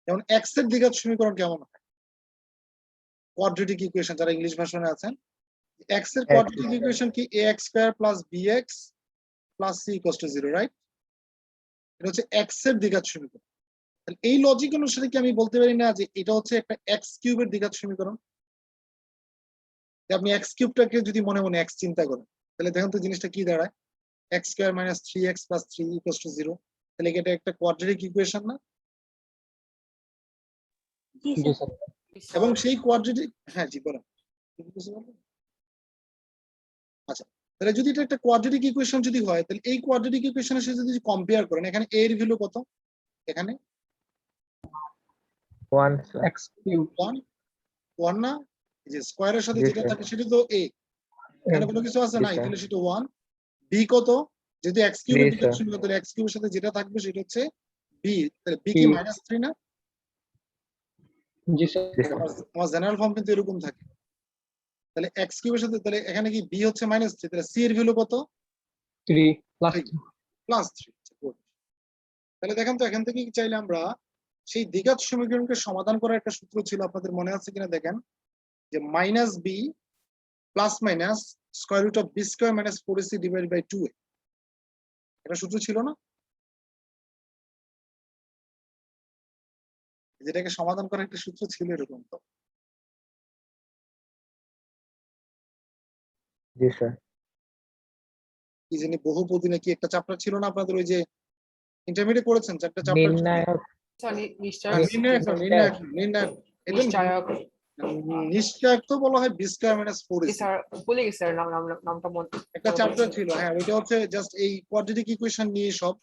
যেমন এক্স এর দ্বিঘাত সমীকরণ কেমন হয়? কোয়াড্রেটিক ইকুয়েশন যারা ইংলিশ ভার্সনে আছেন, এক্স এর কোয়াড্রেটিক ইকুয়েশন কি ax square plus bx plus c equals to 0, right? এটা হচ্ছে এক্স এর দ্বিঘাত সমীকরণ। তাহলে এই লজিক অনুসারে কি আমি বলতে পারি না যে এটা হচ্ছে একটা এক্স কিউবের দ্বিঘাত সমীকরণ? যে আপনি এক্স কিউবটাকে যদি মনে মনে এক্স চিন্তা করেন, তাহলে দেখেন তো জিনিসটা কি দাঁড়ায়, x square minus 3x plus 3 equals to 0। তাহলে কি এটা একটা কোয়াড্রেটিক ইকুয়েশন না? জি জি স্যার। স্যার। এবং সেই কোয়াড্রেটিক, হ্যাঁ জি বলেন। আচ্ছা, তাহলে যদি এটা একটা কোয়াড্রেটিক ইকুয়েশন যদি হয়, তাহলে এই কোয়াড্রেটিক ইকুয়েশনের সাথে যদি কম্পেয়ার করেন, এখানে a এর ভ্যালু কত? এখানে 1 স্যার। এক্স কিউব 1 না? এই যে স্কয়ারের সাথে জি যেটা স্যার। থাকে সেটা তো a, এখানে কোনো কিছু আছে জি নাই, স্যার। তাহলে সেটা 1। b কত? যদি x কিউবের জি দ্বিঘাত স্যার। সমীকরণ, তাহলে x কিউবের সাথে যেটা থাকবে সেটা হচ্ছে b, তাহলে b কি? কি -3 না? জি স্যার। জি স্যার। আমার জেনারেল ফর্ম কিন্তু এরকম থাকে। তাহলে x কিউবের সাথে, তাহলে এখানে কি b হচ্ছে -3, তাহলে c এর ভ্যালু কত? 3 প্লাস 3 প্লাস 3। তাহলে দেখেন তো এখান থেকে চাইলে আমরা সেই দ্বিঘাত সমীকরণকে সমাধান করার একটা সূত্র ছিল, আপনাদের মনে আছে কিনা দেখেন, যে minus B plus minus square root of B square minus 4ac divided by 2a, এটা সূত্র ছিল না? যেটাকে সমাধান করার একটা সূত্র ছিল এরকম তো। জি স্যার। কি জানি বহুপদী নাকি একটা চ্যাপ্টার ছিল না আপনাদের, ওই যে ইন্টারমিডিয়েট করেছেন চারটা চ্যাপ্টার ছিল। নির্ণায়ক। নির্ণায়ক না, নির্ণায়ক না, নির্ণায়ক এটা নিশ্চয়ক নিশ্চয়ক তো বলা হয় B square minus 4ac, sir ভুলে গেছি স্যার নামটা একটা চ্যাপ্টার ছিল। হ্যাঁ, ওইটা হচ্ছে জাস্ট এই কোয়াড্রেটিক ইকুয়েশন নিয়ে সব,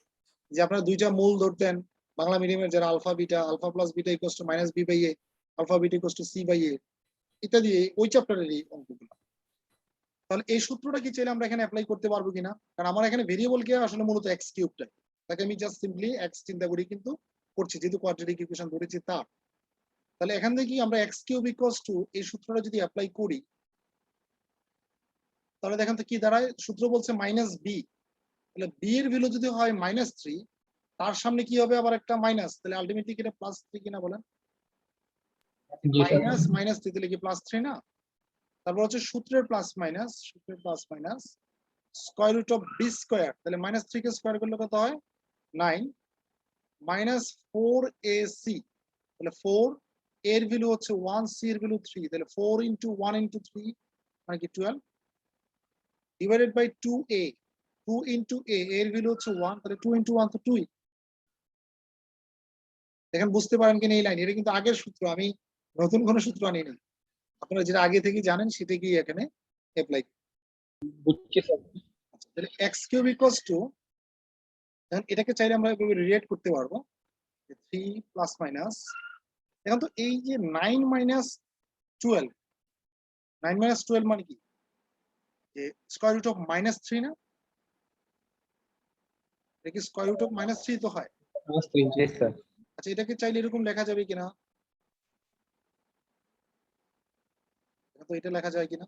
যে আপনারা দুইটা মূল ধরতেন বাংলা মিডিয়ামের, যারা alpha beta, alpha plus beta equals to minus B by A, alpha beta equals to C by A ইত্যাদি, ওই চ্যাপ্টারের এই অঙ্কগুলো। তাহলে এই সূত্রটা কি চাইলে আমরা এখানে অ্যাপ্লাই করতে পারবো কিনা? কারণ আমার এখানে ভেরিয়েবল কে আসলে মূলত এক্স কিউবটাই, তাকে আমি জাস্ট সিম্পলি এক্স চিন্তা করি কিন্তু করছি, যেহেতু কোয়াড্রেটিক ইকুয়েশন ধরেছি তা। তাহলে এখান থেকে কি আমরা এক্স কিউব ইকুয়ালস টু এই সূত্রটা যদি অ্যাপ্লাই করি, তাহলে দেখেন তো কি দাঁড়ায়, সূত্র বলছে মাইনাস বি, তাহলে বি এর ভ্যালু যদি হয় -3, তার সামনে কি হবে আবার একটা মাইনাস, তাহলে আলটিমেটলি কি এটা +3 কিনা বলেন? জি স্যার। -3 তাহলে কি +3 না? তারপর হচ্ছে সূত্রের প্লাস মাইনাস, সূত্রের plus minus square root of B square, তাহলে -3 কে স্কয়ার করলে কত হয়? 9 মাইনাস 4ac, তাহলে 4 এর ভ্যালু হচ্ছে 1, c এর ভ্যালু 3, তাহলে 4 ইনটু 1 ইনটু 3 মানে কি 12 divided by 2a, 2 into a এর ভ্যালু হচ্ছে 1, তাহলে 2 ইনটু 1 তো 2। দেখেন বুঝতে পারেন কিনা এই লাইন, এটা কিন্তু আগের সূত্র, আমি নতুন কোনো সূত্র আনি না, আপনারা যেটা আগে থেকে জানেন সেটা কি এখানে অ্যাপ্লাই। বুঝছি স্যার। তাহলে x কিউব ইকুয়ালস টু, এখন এটাকে চাইলে আমরা এভাবে রিলেট করতে পারবো, 3 প্লাস মাইনাস, এখন তো এই যে 9 মাইনাস 12, 9 মাইনাস 12 মানে কি, যে স্কয়ার রুট অফ -3 না? এটা কি স্কয়ার রুট অফ -3 তো হয়। প্লাস 3 জি স্যার। আচ্ছা, এটাকে চাইলে এরকম লেখা যাবে কিনা, তো এটা লেখা যায় কিনা?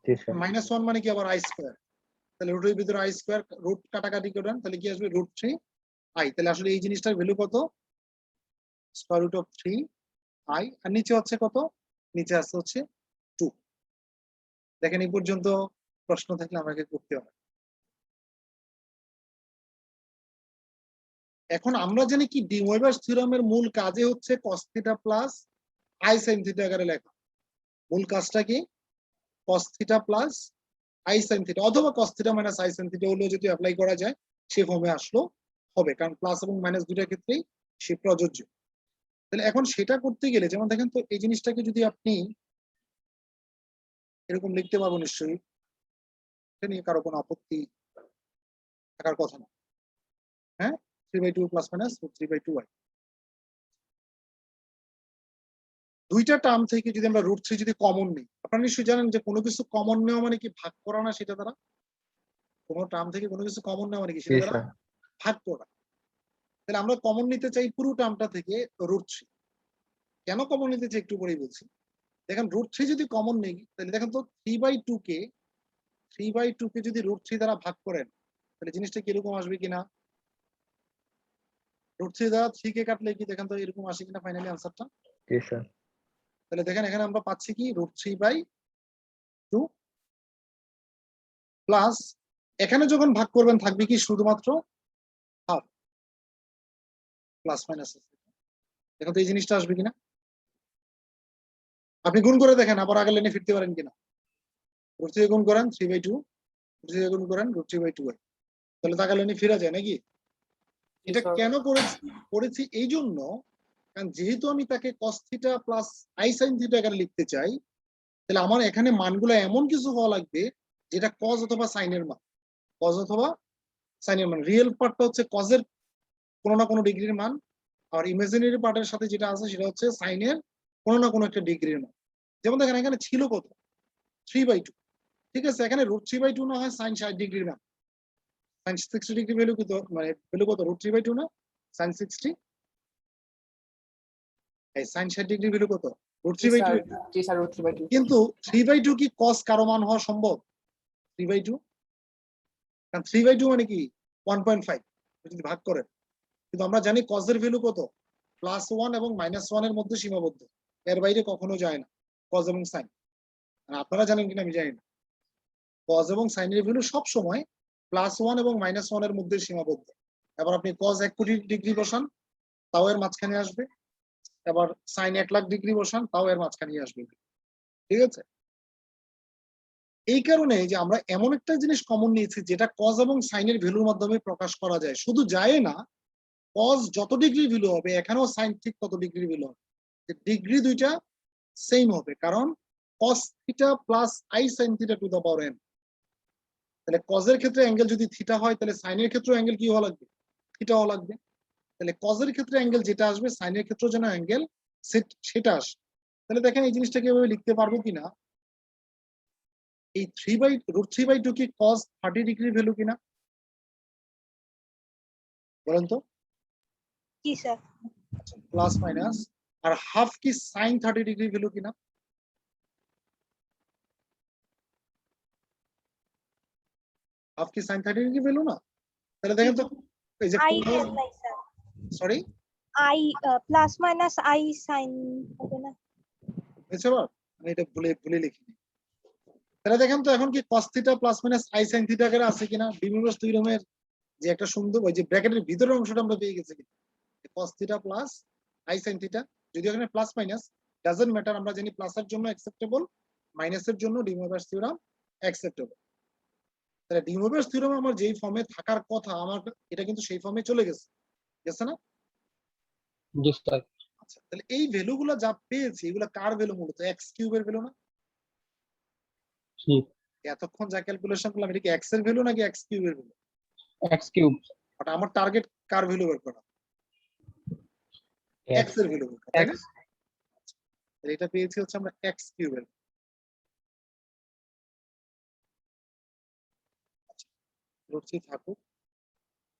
জি স্যার। -1 মানে কি আবার i স্কয়ার, তাহলে রুটের ভিতরে i স্কয়ার, রুট কাটাকাটি করেন, তাহলে কি আসবে √3 i, তাহলে আসলে এই জিনিসটার ভ্যালু কত? স্কয়ার রুট অফ 3 i, আর নিচে হচ্ছে কত? নিচে আছে হচ্ছে 2। দেখেন এই পর্যন্ত প্রশ্ন থাকলে আমাকে করতে হবে। এখন আমরা জানি কি ডি ওয়েবার্স থিওরামের মূল কাজে হচ্ছে cos theta plus i sin theta আকারে লেখা। মূল কাজটা কি? cos theta plus i sin theta, অথবা cos theta minus i sin theta হলেও যদি অ্যাপ্লাই করা যায় সে ফর্মে আসলো হবে, কারণ প্লাস এবং মাইনাস দুইটার ক্ষেত্রেই সে প্রযোজ্য। তাহলে এখন সেটা করতে গেলে যেমন দেখেন তো এই জিনিসটাকে যদি আপনি এরকম লিখতে পারবো নিশ্চয়ই, এটা নিয়ে কারো কোনো আপত্তি থাকার কথা না। হ্যাঁ, 3/2 প্লাস মাইনাস 3/2i, দুইটা টার্ম থেকে যদি আমরা √3 যদি কমন নিই, আপনারা নিশ্চয়ই জানেন যে কোনো কিছু কমন নেওয়া মানে কি ভাগ করা না, সেটা দ্বারা কোনো টার্ম থেকে কোনো কিছু কমন নেওয়া মানে কি জি সেটা দ্বারা স্যার। ভাগ করা। তাহলে আমরা কমন নিতে চাই পুরো টার্মটা থেকে √3। কেন কমন নিতে চাই একটু পরেই বলছি। দেখেন √3 যদি কমন নেই, তাহলে দেখেন তো 3/2 কে যদি √3 দ্বারা ভাগ করেন, তাহলে জিনিসটা কিরকম আসবে কিনা, √3 দ্বারা 3 কে কাটলে কি দেখেন তো এরকম আসে কিনা ফাইনালি আনসারটা। জি স্যার। তাহলে দেখেন এখানে আমরা পাচ্ছি কি √3/2 প্লাস এখানে যখন ভাগ করবেন থাকবে কি শুধুমাত্র হাফ প্লাস মাইনাস। এখন তো এই জিনিসটা আসবে কিনা, আপনি গুণ করে দেখেন, আবার আগের লাইনে ফিরতে পারেন কিনা। √3 গুণ করেন 3/2, √3 গুণ করেন √3/2, তাহলে আগের লাইনে ফিরা যায় নাকি? এটা sir. কেন করেছি এই জন্য, কারণ যেহেতু আমি তাকে cos θ প্লাস i sin θ এখানে লিখতে চাই, তাহলে আমার এখানে মানগুলো এমন কিছু হওয়া লাগবে যেটা cos অথবা sin এর মান, cos অথবা sin এর মান। রিয়েল পার্টটা হচ্ছে cos এর কোনো না কোনো ডিগ্রির মান, আর ইমাজিনারি পার্টের সাথে যেটা আছে সেটা হচ্ছে sin এর কোনো না কোনো একটা ডিগ্রির মান। যেমন দেখেন এখানে ছিল কত 3/2, ঠিক আছে, এখানে √3/2 না হয় sin 60 ডিগ্রির মান, sin 60 ডিগ্রি ভ্যালু কত, মানে ভ্যালু কত √3/2 না sin 60, এই sin 60 ডিগ্রি ভ্যালু কত জি স্যার, √3/2। জি স্যার, √3/2। কিন্তু 3/2 কি cos কারো মান হওয়া সম্ভব? 3/2, কারণ 3/2 মানে কি 1.5 যদি ভাগ করেন, কিন্তু আমরা জানি cos এর ভ্যালু কত +1 এবং -1 এর মধ্যে সীমাবদ্ধ, এর বাইরে কখনো যায় না cos এবং sin। আপনারা জানেন কিনা আমি জানি না, cos এবং sin এর ভ্যালু সব সময় +1 এবং -1 এর মধ্যে সীমাবদ্ধ। এবার আপনি cos 1 কোটি ডিগ্রি বসান, তাও এর মাঝখানে আসবে, এবার sin 1 লাখ ডিগ্রি বসান, তাও এর মাঝখানে আসবে, ঠিক আছে। এই কারণে যে আমরা এমন একটা জিনিস কমন নিয়েছি যেটা cos এবং sin এর ভ্যালুর মাধ্যমে প্রকাশ করা যায়, শুধু যায় না, cos যত ডিগ্রি ভ্যালু হবে এখানেও sin ঠিক তত ডিগ্রি ভ্যালু হবে, ডিগ্রি দুইটা সেম হবে, কারণ cos θ plus i sin θ to the power n। তাহলে cos এর ক্ষেত্রে অ্যাঙ্গেল যদি থিটা হয়, তাহলে sin এর ক্ষেত্রে অ্যাঙ্গেল কি হওয়া লাগবে, থিটা হওয়া লাগবে। তাহলে cos এর ক্ষেত্রে অ্যাঙ্গেল যেটা আসবে sin এর ক্ষেত্রে যেন অ্যাঙ্গেল সেটা আসে। তাহলে দেখেন এই জিনিসটা কিভাবে লিখতে পারবো কিনা, এই √3/2 কি cos 30 ডিগ্রি ভ্যালু কিনা বলেন তো? জি স্যার। প্লাস মাইনাস, আর হাফ কি sin 30 ডিগ্রি ভ্যালু কিনা? হাফ কি sin 30 ডিগ্রি ভ্যালু না? তাহলে দেখেন তো এই যে আই এর নাই sir, sorry I plus minus I sign হবে না? হয়েছে, আমি এটা ভুলে ভুলে লিখিনি। তাহলে দেখেন তো এখন কি cos θ plus minus i sin θ করে আছে কিনা, ডিমিউলাস থিওরেমের যে একটা সুন্দর ওই যে ব্র্যাকেটের ভিতরের অংশটা আমরা পেয়ে গেছি কিনা, cos θ প্লাস i sin θ, যদি এখানে প্লাস মাইনাস ডাজন্ট ম্যাটার, আমরা জানি প্লাসের জন্য অ্যাকসেপ্টেবল, মাইনাসের জন্য ডিমোভার্স থিওরাম অ্যাকসেপ্টেবল। তাহলে ডিমোভার্স থিওরাম আমার যেই ফর্মে থাকার কথা, আমার এটা কিন্তু সেই ফর্মে চলে গেছে, গেছে না? জি স্যার। আচ্ছা, তাহলে এই ভ্যালুগুলো যা পেয়েছি এগুলো কার ভ্যালু, মূলত x কিউবের ভ্যালু না? জি, এতক্ষণ যা ক্যালকুলেশন করলাম এটা কি x এর ভ্যালু নাকি x কিউবের ভ্যালু? x³ বাট আমার টার্গেট কার ভ্যালু বের করা, x এর ভ্যালু বের করা, তাই না? x। তাহলে এটা পেয়েছি হচ্ছে আমরা x কিউবের। রুচি থাকুক।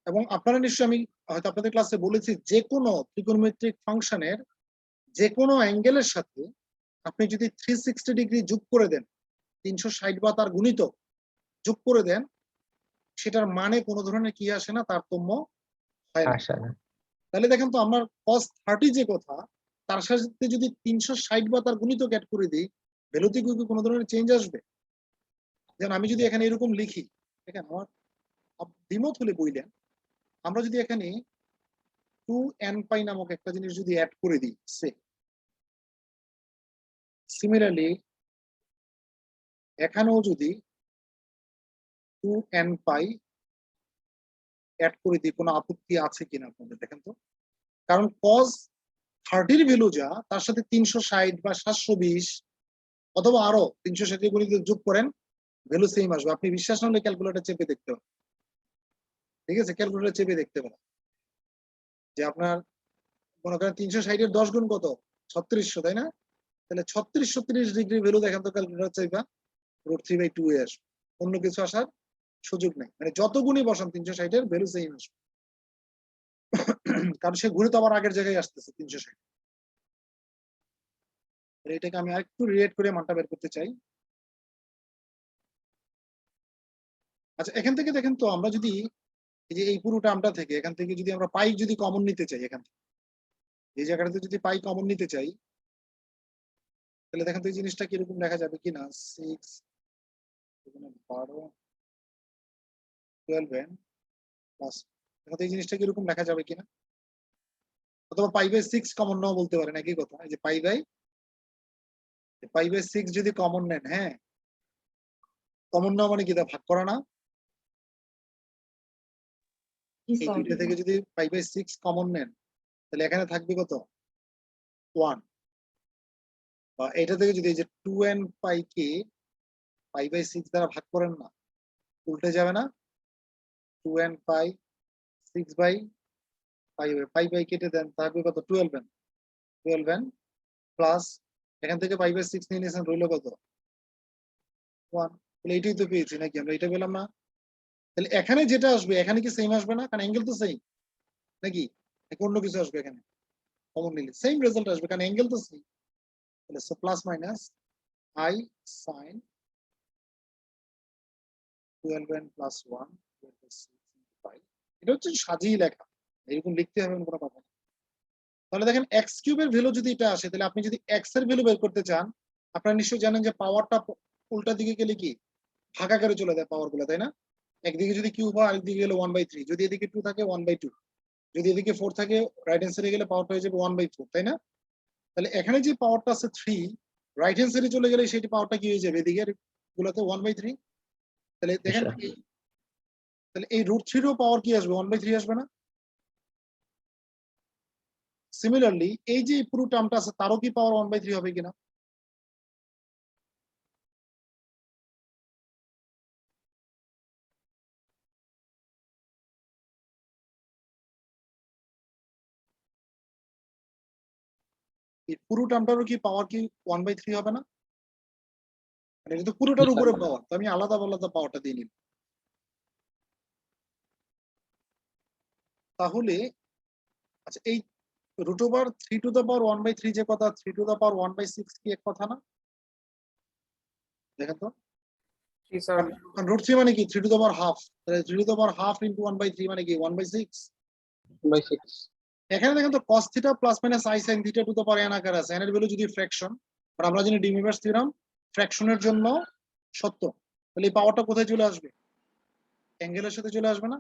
এবং আপনারা নিশ্চয়ই, আমি হয়তো আপনাদের ক্লাসে বলেছি, যে কোনো ত্রিকোণমিতিক ফাংশনের যে কোনো অ্যাঙ্গেলের সাথে আপনি যদি 360 ডিগ্রি যোগ করে দেন, 360 বা তার গুণিতক যোগ করে দেন, সেটার মানে কোনো ধরনের কি আসে না, তারতম্য হয় না। আসে না। তাহলে দেখেন তো আমার cos 30 যে কথা, তার সাথে যদি 360 বা তার গুণিতক অ্যাড করে দিই, ভ্যালুতে কি কোনো ধরনের চেঞ্জ আসবে? যেন আমি যদি এখানে এরকম লিখি, দেখেন আমার দ্বিমত হলে বইলেন, আমরা যদি এখানে 2nπ নামক একটা জিনিস যদি অ্যাড করে দিই, সিমিলারলি এখানেও যদি 2nπ অ্যাড করে দিই, কোনো আপত্তি আছে কিনা আপনাদের দেখেন তো? কারণ cos 30 ভ্যালু যা, তার সাথে 360 বা 720 অথবা আরো 360 গুণিত যোগ করেন, ভ্যালু সেম আসবে। আপনি বিশ্বাস না হলে ক্যালকুলেটর চেপে দেখতে পারেন, ঠিক আছে, ক্যালকুলেটর চেপে দেখতে পারেন যে আপনার মনে করেন 360 এর 10 গুণ কত 3600, তাই না? তাহলে 3630 ডিগ্রি ভ্যালু দেখেন তো ক্যালকুলেটর চেপে √3/2 এ আসবে, অন্য কিছু আসার সুযোগ নেই। মানে যত গুণই বসান 360 এর ভ্যালু সেম আসবে, কারণ সে ঘুরে তো আবার আগের জায়গায় আসতেছে 360। এটাকে আমি আরেকটু রিলেট করে মানটা বের করতে চাই। আচ্ছা, এখান থেকে দেখেন তো আমরা যদি এই যে এই পুরো টার্মটা থেকে এখান থেকে যদি আমরা পাই যদি কমন নিতে চাই, এখান থেকে এই জায়গাটাতে যদি পাই কমন নিতে চাই, তাহলে দেখেন তো এই জিনিসটা কিরকম দেখা যাবে কিনা 6 এখানে 12 12 n প্লাস দেখো তো এই জিনিসটা কিরকম দেখা যাবে কিনা, অথবা পাই বাই 6 কমন নাও বলতে পারেন, একই কথা। এই যে পাই বাই 6 যদি কমন নেন, হ্যাঁ কমন নাও মানে কি, তা ভাগ করা না? এই দুইটা থেকে যদি পাই বাই 6 কমন নেন তাহলে এখানে থাকবে কত 1, বা এটা থেকে যদি এই যে 2n pi K pi by 6 দ্বারা ভাগ করেন না, উল্টে যাবে না? 2n pi 6 by pi by কেটে দেন, থাকবে কত 12n প্লাস এখান থেকে পাই বাই 6 নিয়ে নিয়েছেন, রইল কত 1। তাহলে এইটাই তো পেয়েছি নাকি, আমরা এটা পেলাম না? তাহলে এখানে যেটা আসবে এখানে কি সেম আসবে না, কারণ অ্যাঙ্গেল তো সেম নাকি, নাকি অন্য কিছু আসবে? এখানে কমন নিলে সেম রেজাল্ট আসবে কারণ অ্যাঙ্গেল তো সেম। তাহলে so plus minus I sin 12n plus 1 এটা হচ্ছে সাজিয়ে লেখা, এরকম লিখতে হবে কোনো কথা না। তাহলে দেখেন x কিউবের ভ্যালু যদি এটা আসে, তাহলে আপনি যদি x এর ভ্যালু বের করতে চান, আপনারা নিশ্চয়ই জানেন যে পাওয়ারটা উল্টা দিকে গেলে কি ভাগাকারে চলে যায় পাওয়ার গুলো, তাই না? একদিকে যদি কিউব হয় আরেকদিকে গেলে 1/3, যদি এদিকে 2 থাকে 1/2, যদি এদিকে 4 থাকে রাইট হ্যান্ড সাইডে গেলে পাওয়ারটা হয়ে যাবে 1/4, তাই না? তাহলে এখানে যে পাওয়ারটা আছে 3, রাইট হ্যান্ড সাইডে চলে গেলে সেটি পাওয়ারটা কি হয়ে যাবে এদিকে গুলোতে 1/3। তাহলে দেখেন তাহলে এই √3 এরও পাওয়ার কি আসবে 1/3 আসবে না? সিমিলারলি এই যে পুরো টার্মটা আছে তারও কি পাওয়ার 1/3 হবে কিনা? এই পুরো টার্মটারও কি পাওয়ার কি 1/3 হবে না? মানে এটা তো পুরোটার জি স্যার। উপরে পাওয়ার, তো আমি আলাদা আলাদা পাওয়ারটা দিয়ে নিব। তাহলে আচ্ছা এই √3 টু দা পাওয়ার 1/3 যে কথা, 3 টু দা পাওয়ার 1/6 কি এক কথা না? দেখেন তো, জি স্যার। কারণ √3 মানে কি 3 টু দা পাওয়ার হাফ, তাহলে 3 to the power half into 1/3 মানে কি 1/6। 1/6। এখানে দেখেন তো cos theta plus minus i sin theta to the power n আকার আছে, n এর ভ্যালু যদি ফ্র্যাকশন, আর আমরা জানি ডি মিভার্স থিওরাম ফ্র্যাকশনের জন্য সত্য, তাহলে এই পাওয়ারটা কোথায় চলে আসবে? অ্যাঙ্গেলের সাথে চলে আসবে না,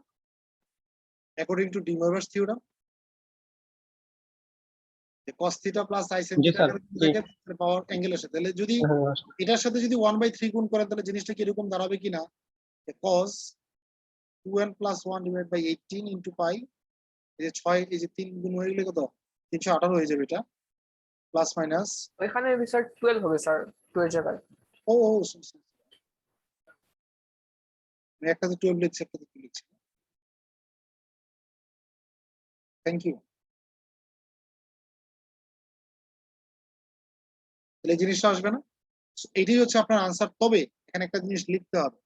according to De Moivre's theorem. cos theta plus i sin জি থিটা স্যার। জি। থাকে পাওয়ার অ্যাঙ্গেলের সাথে, তাহলে যদি হ্যাঁ, এটার সাথে যদি 1/3 গুণ করেন তাহলে জিনিসটা কি এরকম দাঁড়াবে কিনা, cos 2n plus 1 divided by 18 into pi, এই যে 6 এই যে 3 গুণ হয়ে গেলে কত 318 হয়ে যাবে, এটা প্লাস মাইনাস ওইখানে স্যার 12 হবে স্যার, 2 এর জায়গায়। ও ও আমি একটাতে 12 লিখছি একটাতে 2 লিখছি, থ্যাংক ইউ। তাহলে এই জিনিসটা আসবে না, এটাই হচ্ছে আপনার আনসার। তবে এখানে একটা জিনিস লিখতে হবে,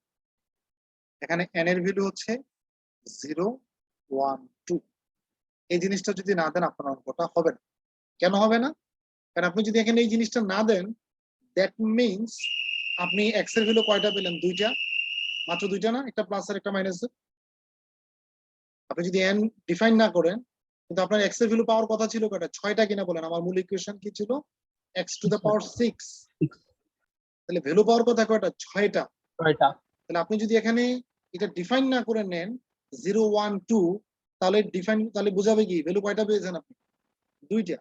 এখানে n এর ভ্যালু হচ্ছে 0 1 2, এই জিনিসটা যদি না দেন আপনার অঙ্কটা হবে না। কেন হবে না? কারণ আপনি যদি এখানে এই জিনিসটা না দেন, দ্যাট মিনস আপনি x এর ভ্যালু কয়টা পেলেন? দুইটা, মাত্র দুইটা না, একটা প্লাস আর একটা মাইনাস। আপনি যদি n ডিফাইন না করেন, কিন্তু আপনার x এর ভ্যালু পাওয়ার কথা ছিল কয়টা? 6টা কিনা বলেন, আমার মূল ইকুয়েশন কি ছিল? x টু দ্য পাওয়ার 6, তাহলে ভ্যালু পাওয়ার কথা কয়টা? 6টা। ছয়টা। তাহলে আপনি যদি এখানে এটা ডিফাইন না করে নেন 0 1 2, তাহলে ডিফাইন তাহলে বোঝাবে কি ভ্যালু কয়টা পেয়েছেন আপনি? দুইটা।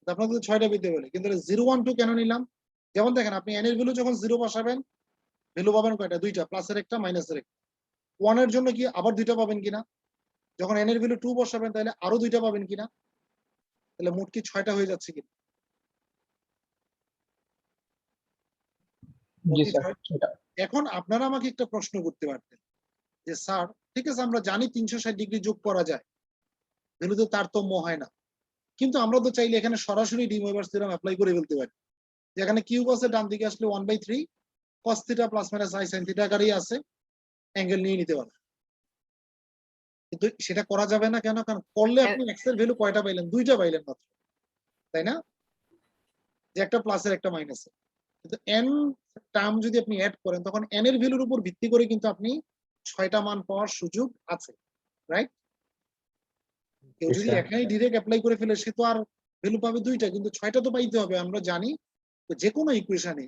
আপনাকে তো 6টা পেতে বলে, কিন্তু 0 1 2 কেন নিলাম? যেমন দেখেন আপনি n এর ভ্যালু যখন 0 বসাবেন ভ্যালু পাবেন কয়টা? দুইটা, প্লাসের একটা মাইনাসের একটা। 1 এর জন্য কি আবার দুইটা পাবেন কিনা? যখন n এর ভ্যালু 2 বসাবেন তাহলে আরো দুইটা পাবেন কিনা? তাহলে মোট কি 6টা হয়ে যাচ্ছে কিনা? মোট জি কি স্যার। 6? সেটা। এখন আপনারা আমাকে একটা প্রশ্ন করতে পারতেন যে স্যার ঠিক আছে আমরা জানি 360 ডিগ্রি যোগ করা যায়, ভ্যালুতে তারতম্য হয় না, কিন্তু আমরা তো চাইলে এখানে সরাসরি ডি মোইভার্স থিওরাম অ্যাপ্লাই করে ফেলতে পারি, যেখানে কিউব আছে ডান দিকে আসলে 1/3 cos theta plus minus i sin theta আকারেই আছে, অ্যাঙ্গেল নিয়ে নিতে পারবেন। কিন্তু সেটা করা যাবে না কেন? কারণ করলে আপনি x এর ভ্যালু কয়টা পাইলেন? দুইটা পাইলেন মাত্র, তাই না? যে একটা প্লাসের একটা মাইনাসের। কিন্তু n টার্ম যদি আপনি অ্যাড করেন তখন n এর ভ্যালুর উপর ভিত্তি করে কিন্তু আপনি 6টা মান পাওয়ার সুযোগ আছে, রাইট? কেউ জি যদি স্যার। এখানেই ডিরেক্ট অ্যাপ্লাই করে ফেলে সে তো আর ভ্যালু পাবে দুইটা, কিন্তু 6টা তো পাইতে হবে। আমরা জানি তো যে কোনো ইকুয়েশনে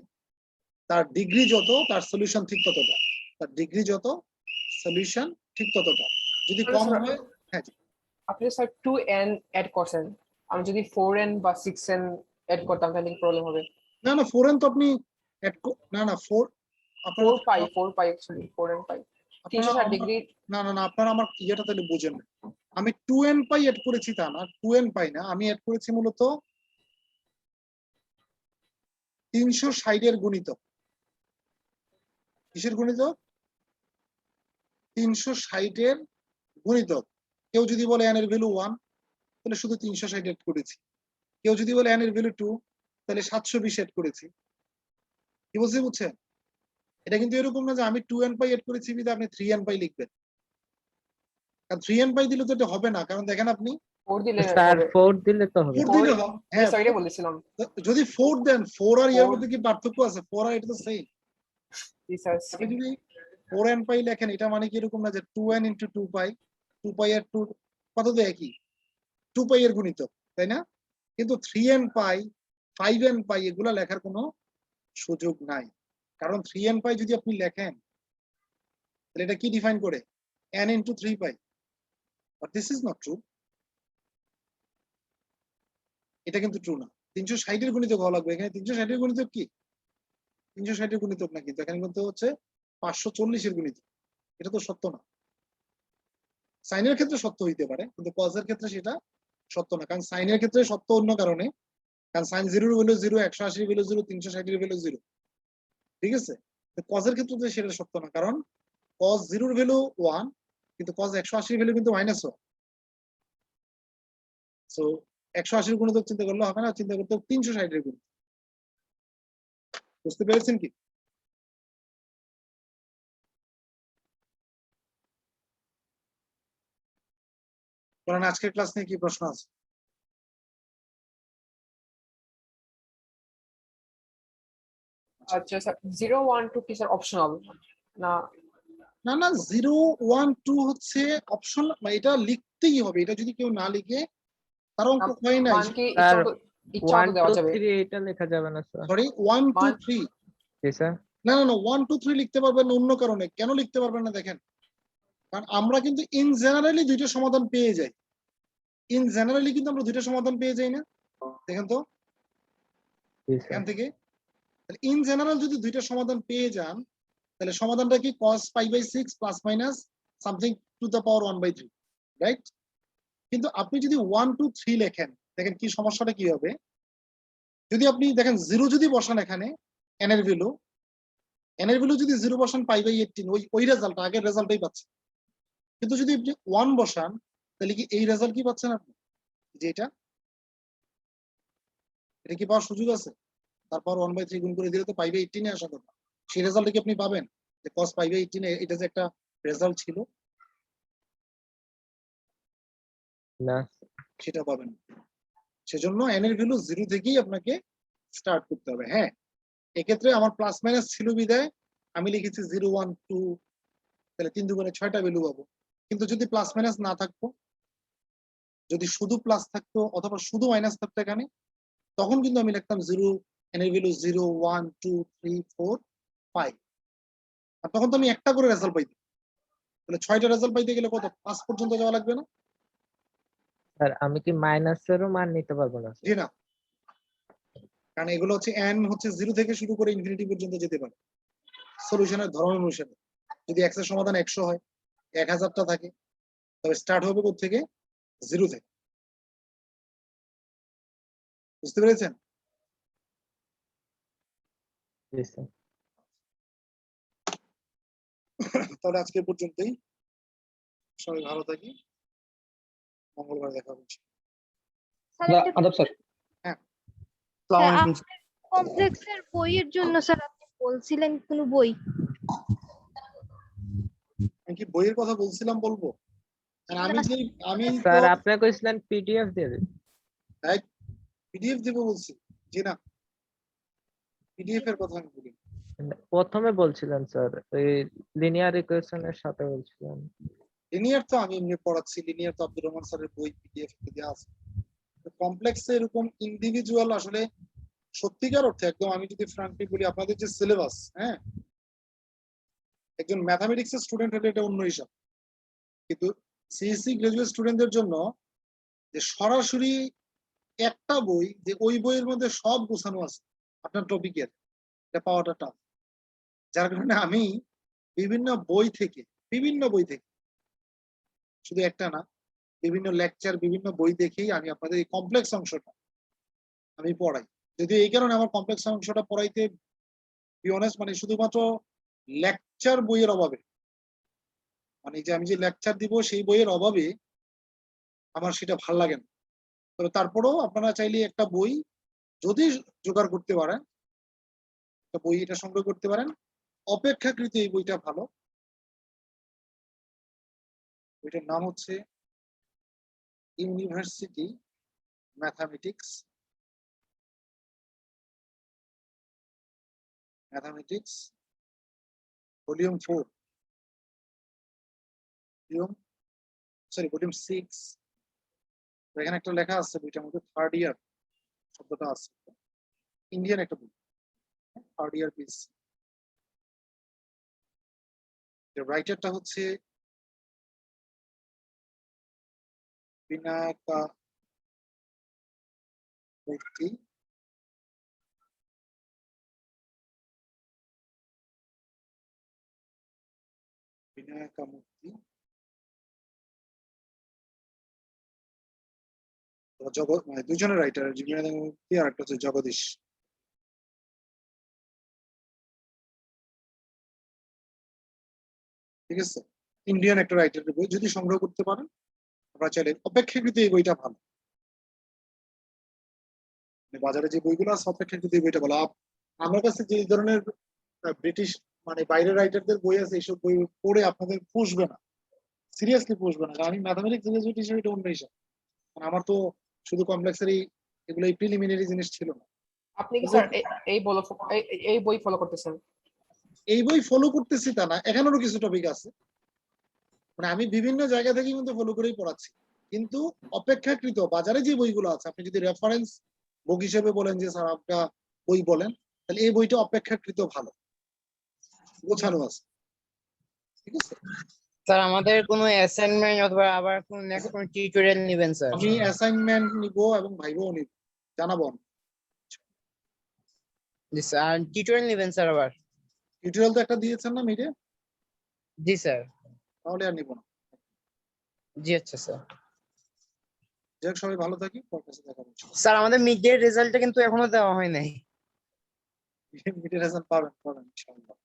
তার ডিগ্রি যত তার সলিউশন ঠিক ততটা, তার ডিগ্রি যত সলিউশন ঠিক ততটা, যদি তাহলে কম স্যার হয় হ্যাঁ জি। আপনি স্যার 2n অ্যাড করছেন, আমি যদি 4n বা 6n অ্যাড করতাম তাহলে কি প্রবলেম হবে? না না 4n তো আপনি না না 4 আপনারা 4 পাই অ্যাকচুয়ালি 4n পাই আপনারা 360 ডিগ্রি। না না না আপনারা আমার ইয়েটা তাহলে বুঝেন না। আমি 2n পাই এড করেছি তা না, 2n পাই না, আমি এড করেছি মূলত 360 এর গুণিতক। কিসের গুণিতক? 360 এর গুণিতক। কেউ যদি বলে n এর ভ্যালু 1 তাহলে শুধু 360 এড করেছি, কেউ যদি বলে n এর ভ্যালু 2 তাহলে 720 এড করেছি। কি বলছি বুঝছেন? এটা কিন্তু এরকম না যে আমি 2n পাই এড করেছি বিধে আপনি 3n পাই লিখবেন, কারণ 3n পাই দিলে তো এটা হবে না, কারণ দেখেন আপনি 4 দিলে স্যার হবে। 4 দিলে তো হবে 4 দিলে হ্যাঁ সাইডে বলেছিলাম। যদি 4 দেন 4 আর এর 4 মধ্যে কি পার্থক্য আছে? 4 আর এটা তো সেম। জি স্যার। আপনি যদি 4n পাই লেখেন এটা মানে কি এরকম না যে 2n * 2 পাই, 2 পাই আর 2 কত দেয় কি 2 পাই এর গুণিতক, তাই না? কিন্তু 3n পাই 5n পাই এগুলা লেখার কোনো সুযোগ নাই, কারণ 3n পাই যদি আপনি লেখেন তাহলে এটা কি ডিফাইন করে n * 3 pi, but this is not true. এটা কিন্তু ট্রু না। 360 এর গুণিতক হওয়া লাগবে, এখানে 360 এর গুণিতক কি 360 এর গুণিতক না, কিন্তু এখানে কিন্তু হচ্ছে 540 এর গুণিতক। এটা তো সত্য না। সাইনের ক্ষেত্রে সত্য হইতে পারে কিন্তু কজের ক্ষেত্রে সেটা সত্য না, কারণ সাইনের ক্ষেত্রে সত্য অন্য কারণে, কারণ সাইন 0 এর ভ্যালু 0, 180 এর ভ্যালু 0, 360 এর ভ্যালু 0, ঠিক আছে? কজের ক্ষেত্রে তো সেটা সত্য না, কারণ cos 0 এর ভ্যালু 1 কিন্তু cos 180 এর ভ্যালু কিন্তু -1। সো 180 এর গুণিতক চিন্তা করলে হবে না, চিন্তা করতে হবে 360 এর গুণিতক। বুঝতে পেরেছেন কি? কারণ আজকের ক্লাস নিয়ে কি প্রশ্ন আছে? আচ্ছা স্যার 0 1 2 কি স্যার অপশনাল না? না না 0 1 2 হচ্ছে অপশন, এটা লিখতেই হবে, এটা যদি কেউ না লিখে তার অঙ্ক হয় নাই। মান কি স্যার ইচ্ছা 1 মতো দেওয়া 2 যাবে? 3 এটা লেখা যাবে না স্যার। সরি 1 2 3 জি স্যার। না না না 1 2 3 লিখতে পারবেন না অন্য কারণে। কেন লিখতে পারবেন না দেখেন, কারণ আমরা কিন্তু ইন জেনারেলি দুইটা সমাধান পেয়ে যাই। ইন জেনারেলি কিন্তু আমরা দুইটা সমাধান পেয়ে যাই না, দেখেন তো জি স্যার। এখান থেকে। তাহলে ইন জেনারেল যদি দুইটা সমাধান পেয়ে যান তাহলে সমাধানটা কি cos π/6 plus minus something to the power 1/3, right? কিন্তু আপনি যদি 1 2 3 লেখেন দেখেন কি সমস্যাটা কি হবে। যদি আপনি দেখেন 0 যদি বসান এখানে n এর ভ্যালু যদি 0 বসান π/18 ওই রেজাল্ট আগের রেজাল্টই পাচ্ছেন। কিন্তু যদি আপনি 1 বসান তাহলে কি এই রেজাল্ট কি পাচ্ছেন আপনি, যে এটা কি পাওয়ার সুযোগ আছে? তারপর 1/3 গুণ করে দিলে তো π/18 এ আসা কথা, সেই রেজাল্ট কি আপনি পাবেন যে cos π/18 এটা যে একটা রেজাল্ট ছিল? না সেটা পাবেন না। সেজন্য n এর ভ্যালু 0 থেকেই আপনাকে স্টার্ট করতে হবে। হ্যাঁ এক্ষেত্রে আমার প্লাস মাইনাস ছিল বিদায় আমি লিখেছি 0 1 2, তাহলে 3 দুগুণে 6টা ভ্যালু পাবো। কিন্তু যদি প্লাস মাইনাস না থাকতো, যদি শুধু প্লাস থাকতো অথবা শুধু মাইনাস থাকতো এখানে, তখন কিন্তু আমি লিখতাম 0 n এর ভ্যালু 0 1 2 3 4 5, আর তখন তো আমি একটা করে রেজাল্ট পাইতাম। তাহলে 6টা রেজাল্ট পাইতে গেলে কত 5 পর্যন্ত যাওয়া লাগবে না? স্যার আমি কি মাইনাসেরও মান নিতে পারবো না জি স্যার? না, কারণ এগুলো হচ্ছে n হচ্ছে 0 থেকে শুরু করে ইনফিনিটি পর্যন্ত যেতে পারে সলিউশনের ধরন অনুসারে। যদি x এর সমাধান 100 হয় 1000টা থাকে, তবে স্টার্ট হবে কোথা থেকে 0 থেকে। বুঝতে পেরেছেন? জি স্যার। তাহলে আজকে পর্যন্তই, সবাই ভালো থাকি, মঙ্গলবার দেখা হবে। স্যার একটা আদাব স্যার। হ্যাঁ স্যার আপনার কমপ্লেক্সের বইয়ের জন্য স্যার আপনি বলছিলেন কোন বই? আমি কি বইয়ের কথা বলছিলাম বলবো? আর আমি স্যার আপনি কইছিলেন পিডিএফ দিয়ে দিন। পিডিএফ দেবো বলছি, জি না পিডিএফ এর কথা আমি বলি। প্রথমে বলছিলেন স্যার এই লিনিয়ার ইকুয়েশনের সাথে বলছিলেন। লিনিয়ার তো আমি এমনি পড়াচ্ছি, লিনিয়ার তো আব্দুর রহমান স্যারের বই পিডিএফ দেওয়া আছে। কমপ্লেক্সে এরকম ইন্ডিভিজুয়াল আসলে সত্যিকার অর্থে একদম আমি যদি ফ্রাঙ্কলি বলি আপনাদের যে সিলেবাস, হ্যাঁ, একজন ম্যাথামেটিক্স এর স্টুডেন্ট হলে এটা অন্য হিসাব, কিন্তু সিএসসি গ্রাজুয়েট স্টুডেন্টদের জন্য যে সরাসরি একটা বই, যে ওই বইয়ের মধ্যে সব গোছানো আছে আপনার টপিকের, এটা পাওয়াটা টাফ। যার কারণে আমি বিভিন্ন বই থেকে শুধু একটা না, বিভিন্ন লেকচার, বিভিন্ন বই দেখেই আমি আপনাদের এই কমপ্লেক্স অংশটা আমি পড়াই। যদি এই কারণে আমার কমপ্লেক্স অংশটা পড়াইতে বি অনেস্ট মানে শুধুমাত্র লেকচার বইয়ের অভাবে, মানে যে আমি যে লেকচার দিব সেই বইয়ের অভাবে আমার সেটা ভাল লাগে না। তো তারপরেও আপনারা চাইলে একটা বই যদি জোগাড় করতে পারেন, একটা বই এটা সংগ্রহ করতে পারেন, অপেক্ষাকৃত এই বইটা ভালো। বইটার নাম হচ্ছে ইউনিভার্সিটি ম্যাথামেটিক্স ভলিউম 4, ভলিউম 6। এখানে একটা লেখা আছে বইটার মধ্যে থার্ড ইয়ার শব্দটা আছে, ইন্ডিয়ান একটা বই, থার্ড ইয়ার পিস। রাইটারটা হচ্ছে বিনায়কা মূর্তি। বিনায়কা মূর্তি, জগৎ মানে দুজনের রাইটার, বিনায়কা মূর্তি আর একটা হচ্ছে জগদীশ। ঠিক আছে, ইন্ডিয়ান একটা রাইটারের বই, যদি সংগ্রহ করতে পারেন আপনারা চাইলে। অপেক্ষাকৃত এই বইটা ভালো, মানে বাজারে যে বইগুলো আছে অপেক্ষাকৃত এই বইটা ভালো। আমার কাছে যে ধরনের ব্রিটিশ মানে বাইরের রাইটারদের বই আছে, এইসব বই পড়ে আপনাদের পুষবে না, সিরিয়াসলি পুষবে না। আমি ম্যাথামেটিক্স গ্রাজুয়েট হিসেবে এটা অন্য হিসাব, আমার তো শুধু কমপ্লেক্সের এগুলো প্রিলিমিনারি জিনিস ছিল না। আপনি কি স্যার এই বই ফলো করতেছেন? এই বই ফলো করতেছি তা না, এখানেরও কিছু টপিক আছে, মানে আমি বিভিন্ন জায়গা থেকে কিন্তু ফলো করেই পড়াচ্ছি। কিন্তু অপেক্ষাকৃত বাজারে যে বইগুলো আছে, আপনি যদি রেফারেন্স বুক হিসেবে বলেন যে স্যার আপনার বই বলেন, তাহলে এই বইটা অপেক্ষাকৃত ভালো গোছানো আছে। ঠিক আছে, স্যার আমাদের কোনো অ্যাসাইনমেন্ট অথবা আবার কোন নেক্সট কোন টিউটোরিয়াল নেবেন স্যার? আমি অ্যাসাইনমেন্ট নিব এবং ভাইবাও নিব, জানাবো আমি। জি স্যার, আর টিউটোরিয়াল নেবেন স্যার আবার? টিউটোরিয়াল তো একটা দিয়েছেন না মিডে, জি স্যার। তাহলে আর নিব না। জি আচ্ছা স্যার। যাই হোক, সবাই ভালো থাকি, পরে কাছে দেখা হচ্ছে। স্যার আমাদের মিড ডে রেজাল্টটা কিন্তু এখনো দেওয়া হয় নাই। মিডে রেজাল্ট পাবেন ইনশাআল্লাহ।